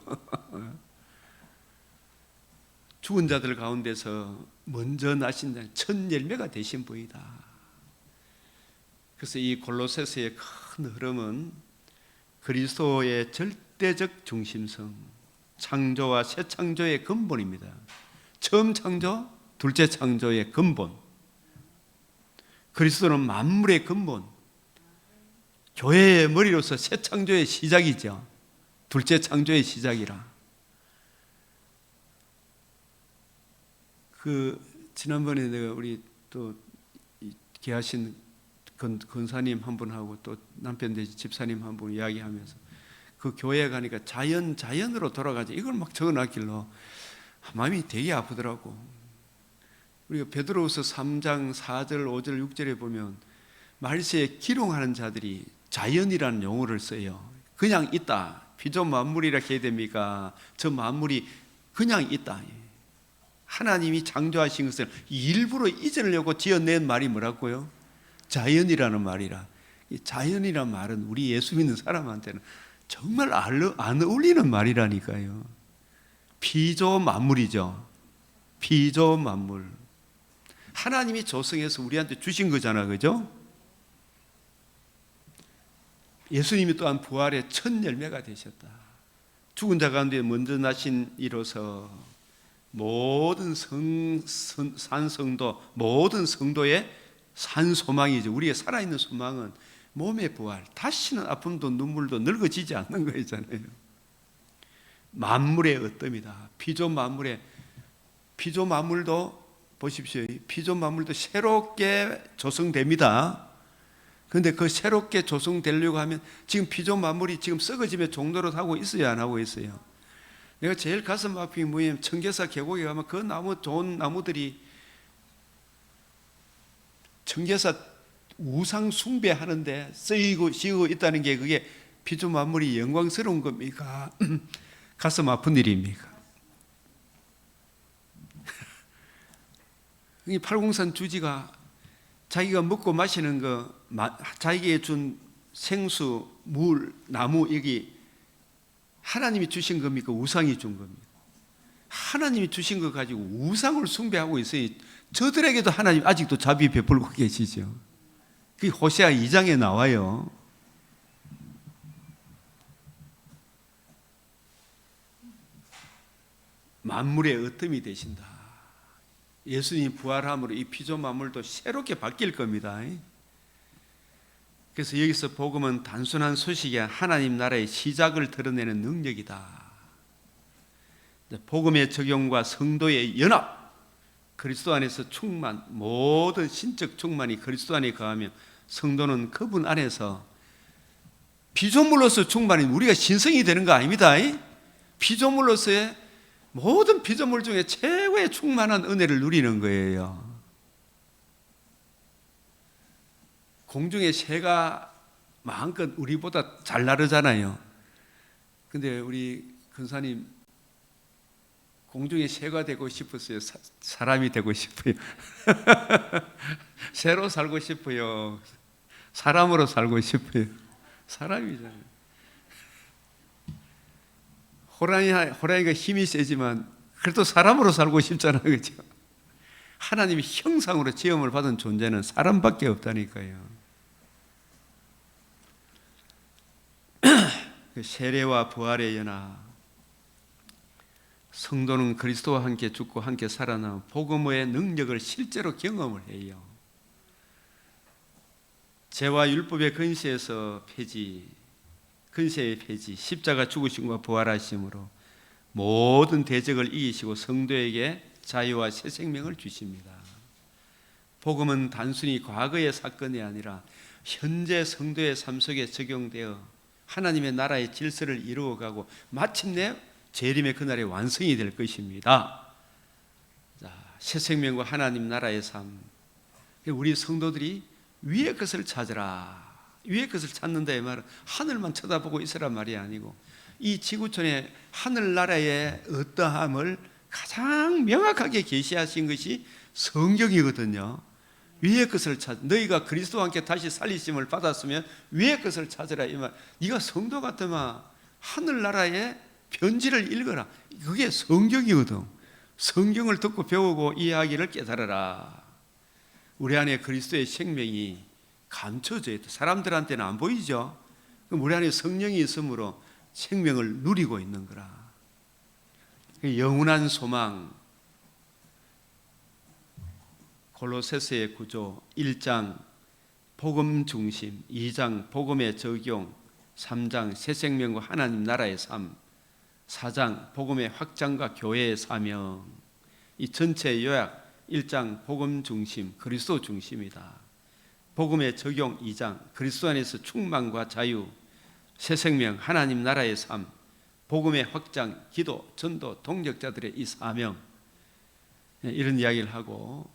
죽은 자들 가운데서 먼저 나신 자 첫 열매가 되신 분이다. 그래서 이 골로새서의 큰 흐름은 그리스도의 절대적 중심성, 창조와 새 창조의 근본입니다. 처음 창조, 둘째 창조의 근본. 그리스도는 만물의 근본, 교회의 머리로서 새 창조의 시작이죠. 둘째 창조의 시작이라. 지난번에 내가 우리 또 계하신 권사님 한 분하고 또 남편 되신 집사님 한 분 이야기하면서 그 교회에 가니까 자연으로 돌아가지 이걸 막 적어놨길로 마음이 되게 아프더라고. 우리가 베드로후서 3장 4절 5절 6절에 보면 말세에 기롱하는 자들이 자연이라는 용어를 써요. 그냥 있다. 피조 만물이라 해야 됩니까? 저 만물이 그냥 있다. 하나님이 창조하신 것을 일부러 잊으려고 지어낸 말이 뭐라고요? 자연이라는 말이라. 이 자연이라는 말은 우리 예수 믿는 사람한테는 정말 안 어울리는 말이라니까요. 피조 만물이죠. 피조 만물. 하나님이 조성해서 우리한테 주신 거잖아, 그죠? 예수님이 또한 부활의 첫 열매가 되셨다. 죽은 자 가운데 먼저 나신 이로서 모든 산성도, 모든 성도의 산 소망이죠. 우리의 살아있는 소망은 몸의 부활, 다시는 아픔도 눈물도 늙어지지 않는 거잖아요. 만물의 어뜸이다. 피조 만물도 보십시오. 피조 만물도 새롭게 조성됩니다. 그런데 그 새롭게 조성되려고 하면 지금 피조 만물이 지금 썩어짐의 종로를 하고 있어요, 안 하고 있어요? 내가 제일 가슴 아프게 뭐냐면 청계사 계곡에 가면 그 나무 좋은 나무들이 청계사 우상 숭배하는데 쓰이고 씌우고 있다는 게 그게 피조 만물이 영광스러운 겁니까? 가슴 아픈 일입니까? 이 팔공산 주지가 자기가 먹고 마시는 거, 자기에게 준 생수, 물, 나무, 여기 하나님이 주신 겁니까? 우상이 준 겁니까? 하나님이 주신 것 가지고 우상을 숭배하고 있어요. 저들에게도 하나님 아직도 자비 베풀고 계시죠. 그게 호세아 2장에 나와요. 만물의 어뜸이 되신다. 예수님 부활함으로 이 피조 만물도 새롭게 바뀔 겁니다. 그래서 여기서 복음은 단순한 소식이 아니라 하나님 나라의 시작을 드러내는 능력이다. 복음의 적용과 성도의 연합, 그리스도 안에서 충만, 모든 신적 충만이 그리스도 안에 거하며 성도는 그분 안에서 피조물로서 충만인 우리가 신성이 되는 거 아닙니다. 피조물로서의 모든 피조물 중에 최고의 충만한 은혜를 누리는 거예요. 공중의 새가 마음껏 우리보다 잘 나르잖아요. 근데 우리 근사님 공중의 새가 되고 싶었어요? 사람이 되고 싶어요? 새로 살고 싶어요? 사람으로 살고 싶어요? 사람이잖아요. 호랑이가 힘이 세지만 그래도 사람으로 살고 싶잖아요. 그렇죠? 하나님이 형상으로 지음을 받은 존재는 사람밖에 없다니까요. 세례와 부활의 연합, 성도는 그리스도와 함께 죽고 함께 살아남은 복음의 능력을 실제로 경험을 해요. 죄와 율법의 근세에서 근세의 폐지, 십자가 죽으심과 부활하심으로 모든 대적을 이기시고 성도에게 자유와 새 생명을 주십니다. 복음은 단순히 과거의 사건이 아니라 현재 성도의 삶 속에 적용되어 하나님의 나라의 질서를 이루어가고 마침내 재림의 그날의 완성이 될 것입니다. 자, 새 생명과 하나님 나라의 삶, 우리 성도들이 위의 것을 찾으라. 위의 것을 찾는다 이 말은 하늘만 쳐다보고 있으란 말이 아니고 이 지구촌의 하늘나라의 어떠함을 가장 명확하게 계시하신 것이 성경이거든요. 위의 것을 찾, 너희가 그리스도와 함께 다시 살리심을 받았으면 위의 것을 찾으라 이 말. 네가 성도 같으면 하늘나라의 편지를 읽어라. 그게 성경이거든. 성경을 듣고 배우고 이해하기를 깨달아라. 우리 안에 그리스도의 생명이 감춰져 있다. 사람들한테는 안 보이죠. 그럼 우리 안에 성령이 있으므로 생명을 누리고 있는 거라. 영원한 소망, 골로새서의 구조, 1장 복음 중심, 2장 복음의 적용, 3장 새 생명과 하나님 나라의 삶, 4장 복음의 확장과 교회의 사명. 이 전체 요약 1장 복음 중심, 그리스도 중심이다. 복음의 적용 2장 그리스도 안에서 충만과 자유, 새 생명, 하나님 나라의 삶, 복음의 확장, 기도, 전도, 동력자들의 이 사명, 이런 이야기를 하고,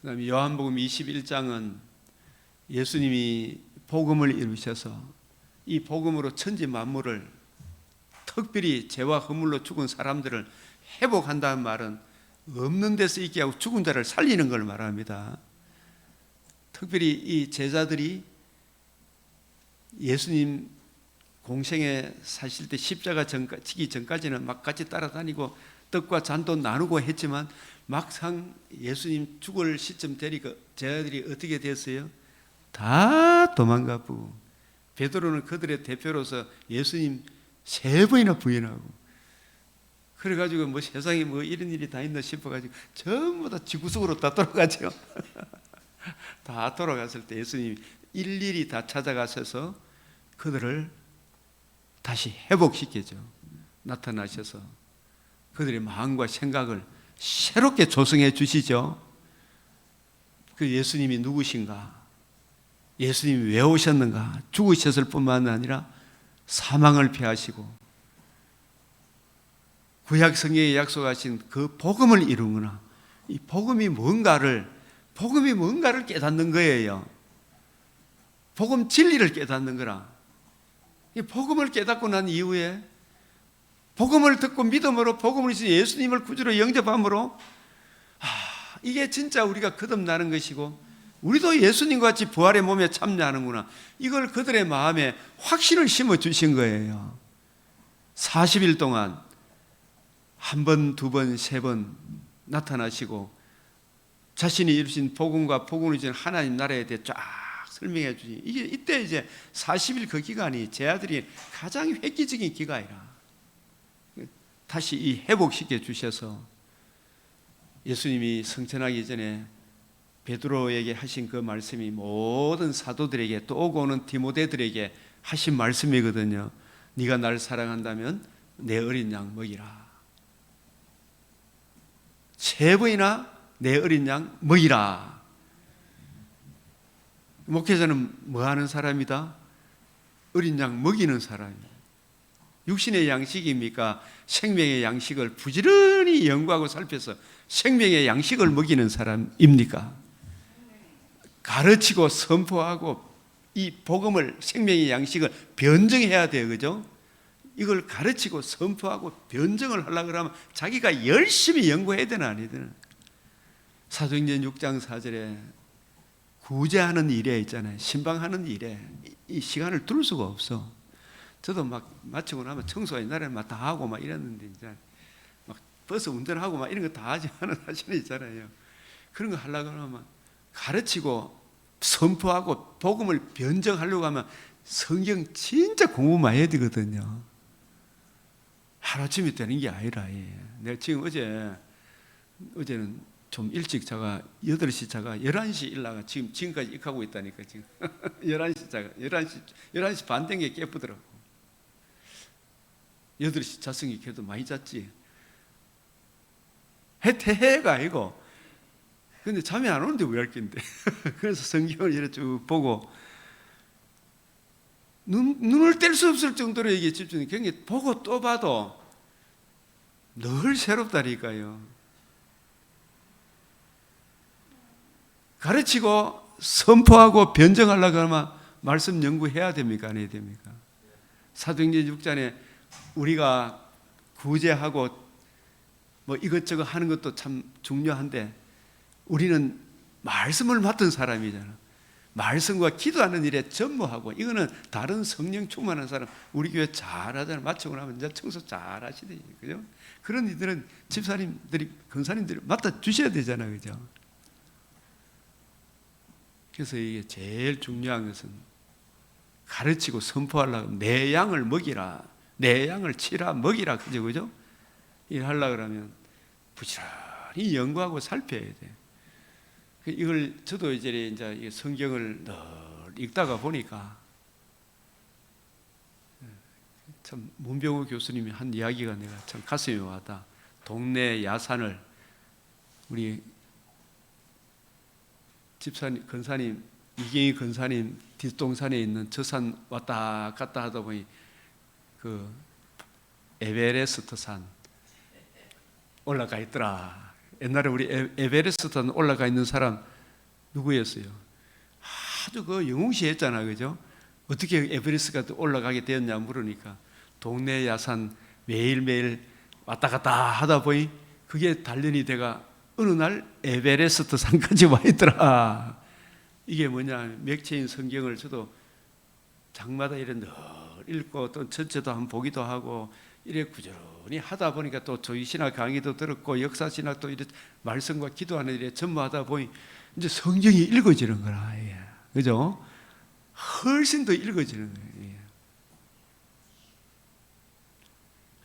그 다음에 요한복음 21장은 예수님이 복음을 이루셔서 이 복음으로 천지 만물을, 특별히 죄와 허물로 죽은 사람들을 회복한다는 말은 없는 데서 있게 하고 죽은 자를 살리는 걸 말합니다. 특별히 이 제자들이 예수님 공생에 사실 때 십자가 지기 전까지는 막 같이 따라다니고 떡과 잔도 나누고 했지만 막상 예수님 죽을 시점 되니까 제자들이 어떻게 됐어요? 다 도망가고, 베드로는 그들의 대표로서 예수님 3번이나 부인하고, 그래가지고 뭐 세상에 뭐 이런 일이 다 있나 싶어가지고 전부 다 지구속으로 다 돌아가죠. 다 돌아갔을 때 예수님이 일일이 다 찾아가셔서 그들을 다시 회복시키죠. 나타나셔서 그들의 마음과 생각을 새롭게 조성해 주시죠. 그 예수님이 누구신가? 예수님이 왜 오셨는가? 죽으셨을 뿐만 아니라 사망을 피하시고 구약 성경에 약속하신 그 복음을 이루구나. 이 복음이 뭔가를 깨닫는 거예요. 복음 진리를 깨닫는 거라. 이 복음을 깨닫고 난 이후에 복음을 듣고 믿음으로 복음을 주신 예수님을 구주로 영접함으로 이게 진짜 우리가 거듭나는 것이고 우리도 예수님과 같이 부활의 몸에 참여하는구나. 이걸 그들의 마음에 확신을 심어 주신 거예요. 40일 동안 한 번, 두 번, 세 번 나타나시고 자신이 이루신 복음과 복음을 주신 하나님 나라에 대해 쫙 설명해 주시. 이게 이때 이제 40일 그 기간이 제 아들이 가장 획기적인 기간이라 다시 이 회복시켜 주셔서 예수님이 승천하기 전에 베드로에게 하신 그 말씀이 모든 사도들에게 또 오고 오는 디모데들에게 하신 말씀이거든요. 네가 날 사랑한다면 내 어린 양 먹이라. 세 번이나 내 어린 양 먹이라. 목회자는 뭐 하는 사람이다? 어린 양 먹이는 사람이다. 육신의 양식입니까? 생명의 양식을 부지런히 연구하고 살펴서 생명의 양식을 먹이는 사람입니까? 가르치고 선포하고 이 복음을, 생명의 양식을 변증해야 돼요. 그죠? 이걸 가르치고 선포하고 변증을 하려고 그러면 자기가 열심히 연구해야 되나 안 해야 되나? 사도행전 6장 4절에 구제하는 일에 있잖아요. 신방하는 일에 이 시간을 둘 수가 없어. 저도 막 마치고 나면 청소 옛날에는 막 다 하고 막 이랬는데 이제 막 버스 운전하고 막 이런 거 다 하시는 있잖아요. 그런 거 하려고 하면 가르치고 선포하고 복음을 변증하려고 하면 성경 진짜 공부 많이 해야 되거든요. 하루아침에 되는 게 아니라. 내가 지금 어제는 좀 일찍 자가 8시 자가 11시 일나가 지금까지 익하고 있다니까. 지금 11시 자가 11시 반 된 게 깨쁘더라고. 8시 잤으니 그래도 많이 잤지. 해가 아니고. 근데 잠이 안 오는데 왜 할 건데. 그래서 성경을 이렇게 쭉 보고 눈을 뗄 수 없을 정도로 이게 집중이 굉장히 보고 또 봐도 늘 새롭다니까요. 가르치고 선포하고 변증하려고 하면 말씀 연구해야 됩니까? 안 해야 됩니까? 사도행전 6장에 우리가 구제하고 뭐 이것저것 하는 것도 참 중요한데 우리는 말씀을 맡은 사람이잖아. 말씀과 기도하는 일에 전무하고 이거는 다른 성령 충만한 사람 우리 교회 잘하잖아요. 마치고 나면 이제 청소 잘하시대. 그죠? 그런 일들은 집사님들이 권사님들이 맡아 주셔야 되잖아요. 그죠? 그래서 이게 제일 중요한 것은 가르치고 선포하려고 내 양을 먹이라, 내 양을 치라, 먹이라, 그죠? 일 하려고 그러면 부지런히 연구하고 살펴야 돼. 이걸 저도 이제 성경을 늘 읽다가 보니까 참 문병호 교수님이 한 이야기가 내가 참 가슴에 와닿아. 동네 야산을 우리 집사님, 권사님, 이경희 권사님 뒷동산에 있는 저 산 왔다 갔다 하다 보니 그 에베레스트 산 올라가 있더라. 옛날에 우리 에베레스트 산 올라가 있는 사람 누구였어요? 아주 그 영웅시했잖아, 그죠? 어떻게 에베레스트가 올라가게 되었냐 물으니까 동네 야산 매일매일 왔다 갔다 하다 보니 그게 단련이 돼가 어느 날 에베레스트 산까지 와 있더라. 이게 뭐냐, 맥체인 성경을 저도 장마다 이래 늘 읽고 또 전체도 한번 보기도 하고 이래 꾸준히 하다 보니까 또 조이신학 강의도 들었고 역사신학도 이래 말씀과 기도하는 일에 전무하다 보니 이제 성경이 읽어지는 거라. 예. 그죠? 훨씬 더 읽어지는 거예요. 예.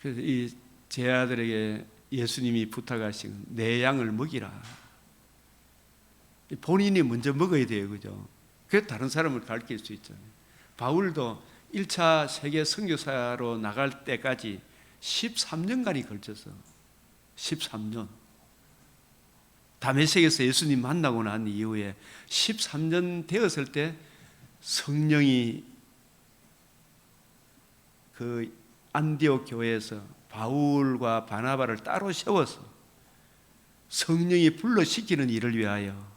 그래서 이 제 아들에게 예수님이 부탁하신 내 양을 먹이라. 본인이 먼저 먹어야 돼요. 그죠? 그래서 다른 사람을 가르칠 수 있잖아요. 바울도 1차 세계 선교사로 나갈 때까지 13년간이 걸쳐서 13년 다메섹에서 예수님 만나고 난 이후에 13년 되었을 때 성령이 그 안디옥 교회에서 바울과 바나바를 따로 세워서 성령이 불러시키는 일을 위하여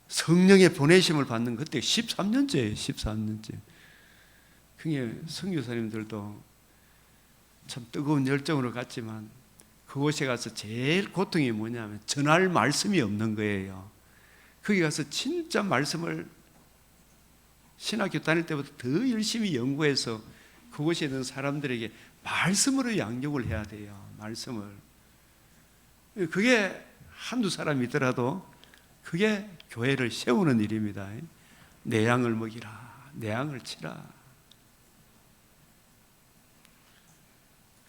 성령의 보내심을 받는 그때 13년째예요. 13년째. 그게 선교사님들도 참 뜨거운 열정으로 갔지만 그곳에 가서 제일 고통이 뭐냐면 전할 말씀이 없는 거예요. 거기 가서 진짜 말씀을 신학교 다닐 때보다 더 열심히 연구해서 그곳에 있는 사람들에게 말씀으로 양육을 해야 돼요. 말씀을. 그게 한두 사람이더라도 그게 교회를 세우는 일입니다. 내 양을 먹이라, 내 양을 치라.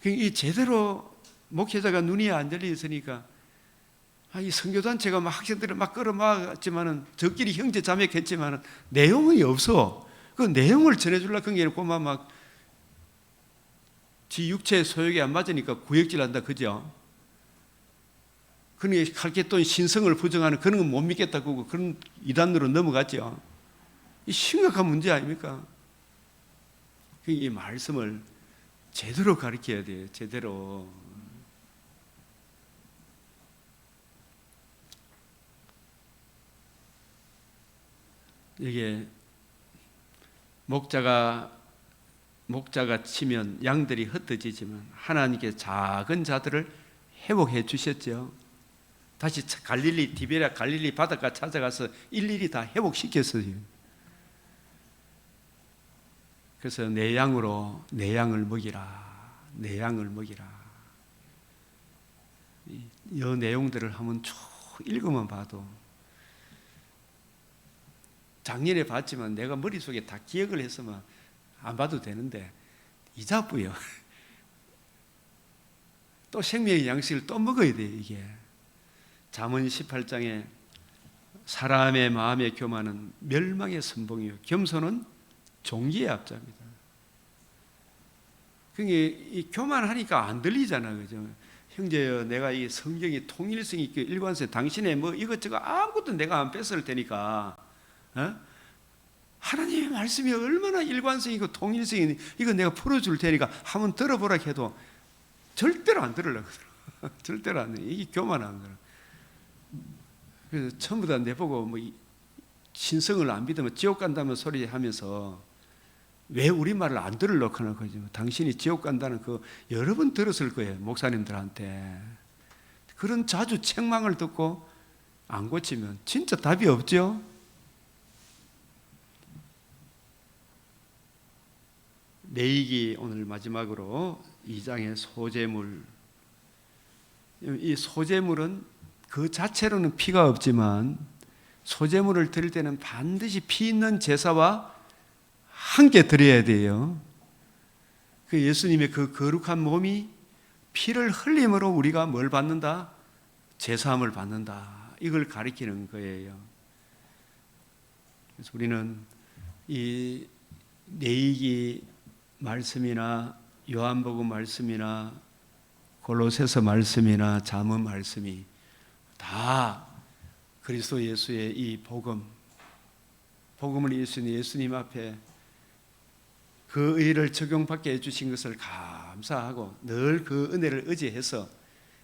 이 제대로 목회자가 눈이 안 열려 있으니까 이 선교단체가 막 학생들을 막 끌어막았지만은 저끼리 형제 자매겠지만은 내용이 없어. 그 내용을 전해주려고 그게 막 지 육체 소욕이 안 맞으니까 구역질한다, 그죠? 그러니 칼게돈 신성을 부정하는 그런 건 못 믿겠다고 그런 이단으로 넘어갔죠. 이 심각한 문제 아닙니까? 이 말씀을 제대로 가르쳐야 돼요. 제대로. 이게 목자가 치면 양들이 흩어지지만 하나님께 작은 자들을 회복해 주셨죠. 다시 티베리아 갈릴리 바닷가 찾아가서 일일이 다 회복시켰어요. 그래서 내 양으로 내 양을 먹이라, 내 양을 먹이라. 이 내용들을 한번 쭉 읽으면 봐도 작년에 봤지만 내가 머릿속에 다 기억을 했으면 안 봐도 되는데 이자부요. 또 생명의 양식을 또 먹어야 돼요. 이게 잠언 18장에 사람의 마음의 교만은 멸망의 선봉이요 겸손은 종기의 앞자입니다. 그게 이 교만하니까 안 들리잖아, 그죠? 형제여, 내가 이 성경이 통일성 있게 일관성, 당신의 뭐 이것저것 아무것도 내가 안 뺏을 테니까, 하나님의 말씀이 얼마나 일관성 있고 통일성이 있는, 이거 내가 풀어줄 테니까 한번 들어보라 해도 절대로 안 들으려고 그러. 절대로 안 돼. 이게 교만한 거라. 그래서 전부 다 내보고 뭐 신성을 안 믿으면 지옥 간다는 소리 하면서 왜 우리 말을 안 들으려고 하는 거지? 당신이 지옥 간다는 그 여러 번 들었을 거예요. 목사님들한테. 그런 자주 책망을 듣고 안 고치면 진짜 답이 없죠? 레위기 오늘 마지막으로 2장의 소제물. 이 소제물은 그 자체로는 피가 없지만 소제물을 드릴 때는 반드시 피 있는 제사와 함께 드려야 돼요. 그 예수님의 그 거룩한 몸이 피를 흘림으로 우리가 뭘 받는다? 제사함을 받는다. 이걸 가리키는 거예요. 그래서 우리는 이 레위기 말씀이나 요한복음 말씀이나 골로새서 말씀이나 잠언 말씀이 다 그리스도 예수의 이 복음을 예수님 앞에 그 의를 적용받게 해주신 것을 감사하고 늘 그 은혜를 의지해서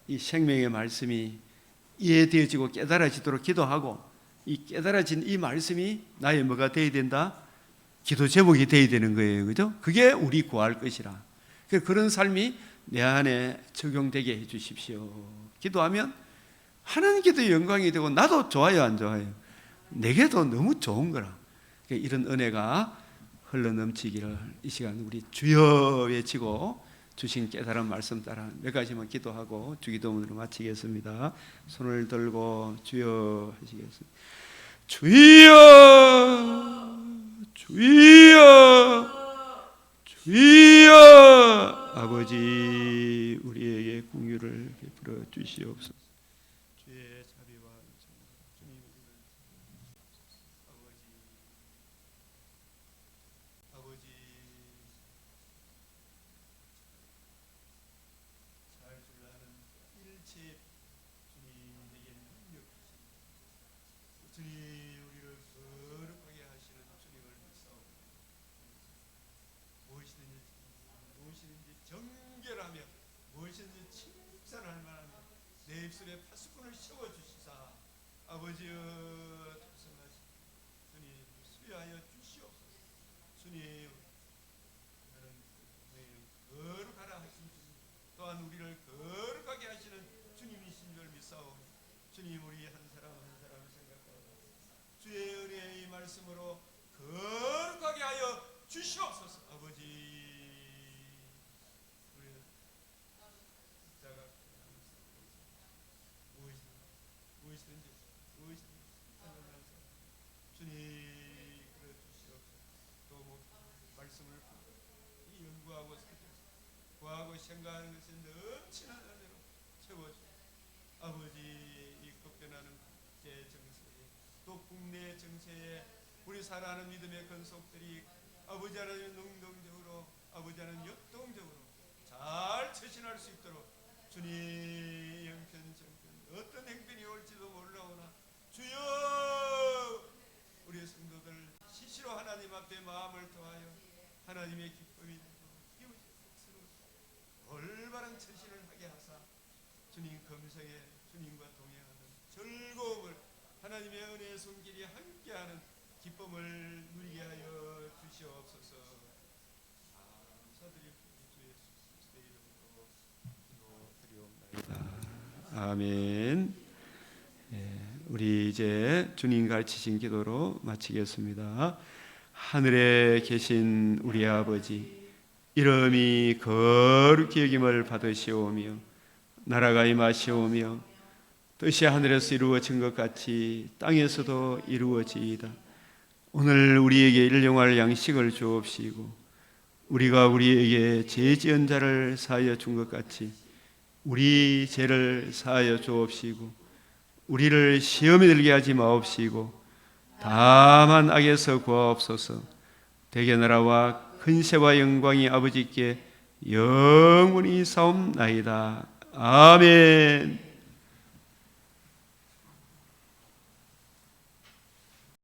이 생명의 말씀이 이해되어지고 깨달아지도록 기도하고 이 깨달아진 이 말씀이 나의 뭐가 되어야 된다? 기도 제목이 되어야 되는 거예요. 그죠? 그게 우리 구할 것이라. 그런 삶이 내 안에 적용되게 해 주십시오. 기도하면 하나님께도 영광이 되고 나도 좋아요, 안 좋아요? 내게도 너무 좋은 거라. 이런 은혜가 흘러넘치기를 이 시간 우리 주여 외치고 주신 깨달은 말씀 따라 몇 가지만 기도하고 주기도문으로 마치겠습니다. 손을 들고 주여 하시겠습니다. 주여, 주여, 주여. 아버지, 우리에게 긍휼을 베풀어 주시옵소서. 주의 자비와 주님, 아버지, 잘 줄라는 일체 주님에게 능력 주시옵소서. 주님, 우리를 거룩하게 하시는 주님을 믿사옵니다. 무엇이든지 정결하며 무엇이든지 칭찬할 만하며 내 입술에 파수꾼을 세워주시사 아버지여 통성하시 주님 수리하여 주시옵소서. 주님, 거룩하라 하신 주님 또한 우리를 거룩하게 하시는 주님이신 줄 믿사오니 주님, 우리 한 사람 한 사람을 생각하고 주의 은혜의 말씀으로 거룩하게 하여 주시옵소서. 아버지, 우리 주님 그래 주시옵소서. 또 말씀을 연구하고 구하고 생각하는 것에 넘치는 은혜로 채워주옵소서. 아버지 이 급변하는 국제 정세에 또 국내 정세에 우리 살아가는 믿음의 근속들이 아버지 하나님 능동적으로 아버지 하나님 역동적으로 잘 처신할 수 있도록 주님 형편 정편 어떤 행편이 올지도 몰라오나 주여 우리 성도들 시시로 하나님 앞에 마음을 더하여 하나님의 기쁨이 되고 이웃의 복수로 올바른 처신을 하게 하사 주님 검성에 주님과 동행하는 즐거움을 하나님의 은혜의 손길이 함께하는 기쁨을 누리게 하여 주시옵소서. 감사드립니다. 주 예수 그리스도의 이름으로 기도드리옵나이다. 아멘. 우리 이제 주님 가르치신 기도로 마치겠습니다. 하늘에 계신 우리 아버지, 이름이 거룩히 여김을 받으시오며 나라가 임하시오며 뜻이 하늘에서 이루어진 것 같이 땅에서도 이루어지이다. 오늘 우리에게 일용할 양식을 주옵시고 우리가 우리에게 죄 지은 자를 사하여 준 것 같이 우리 죄를 사하여 주옵시고 우리를 시험에 들게 하지 마옵시고 다만 악에서 구하옵소서. 대개 나라와 근세와 영광이 아버지께 영원히 사옵나이다. 아멘.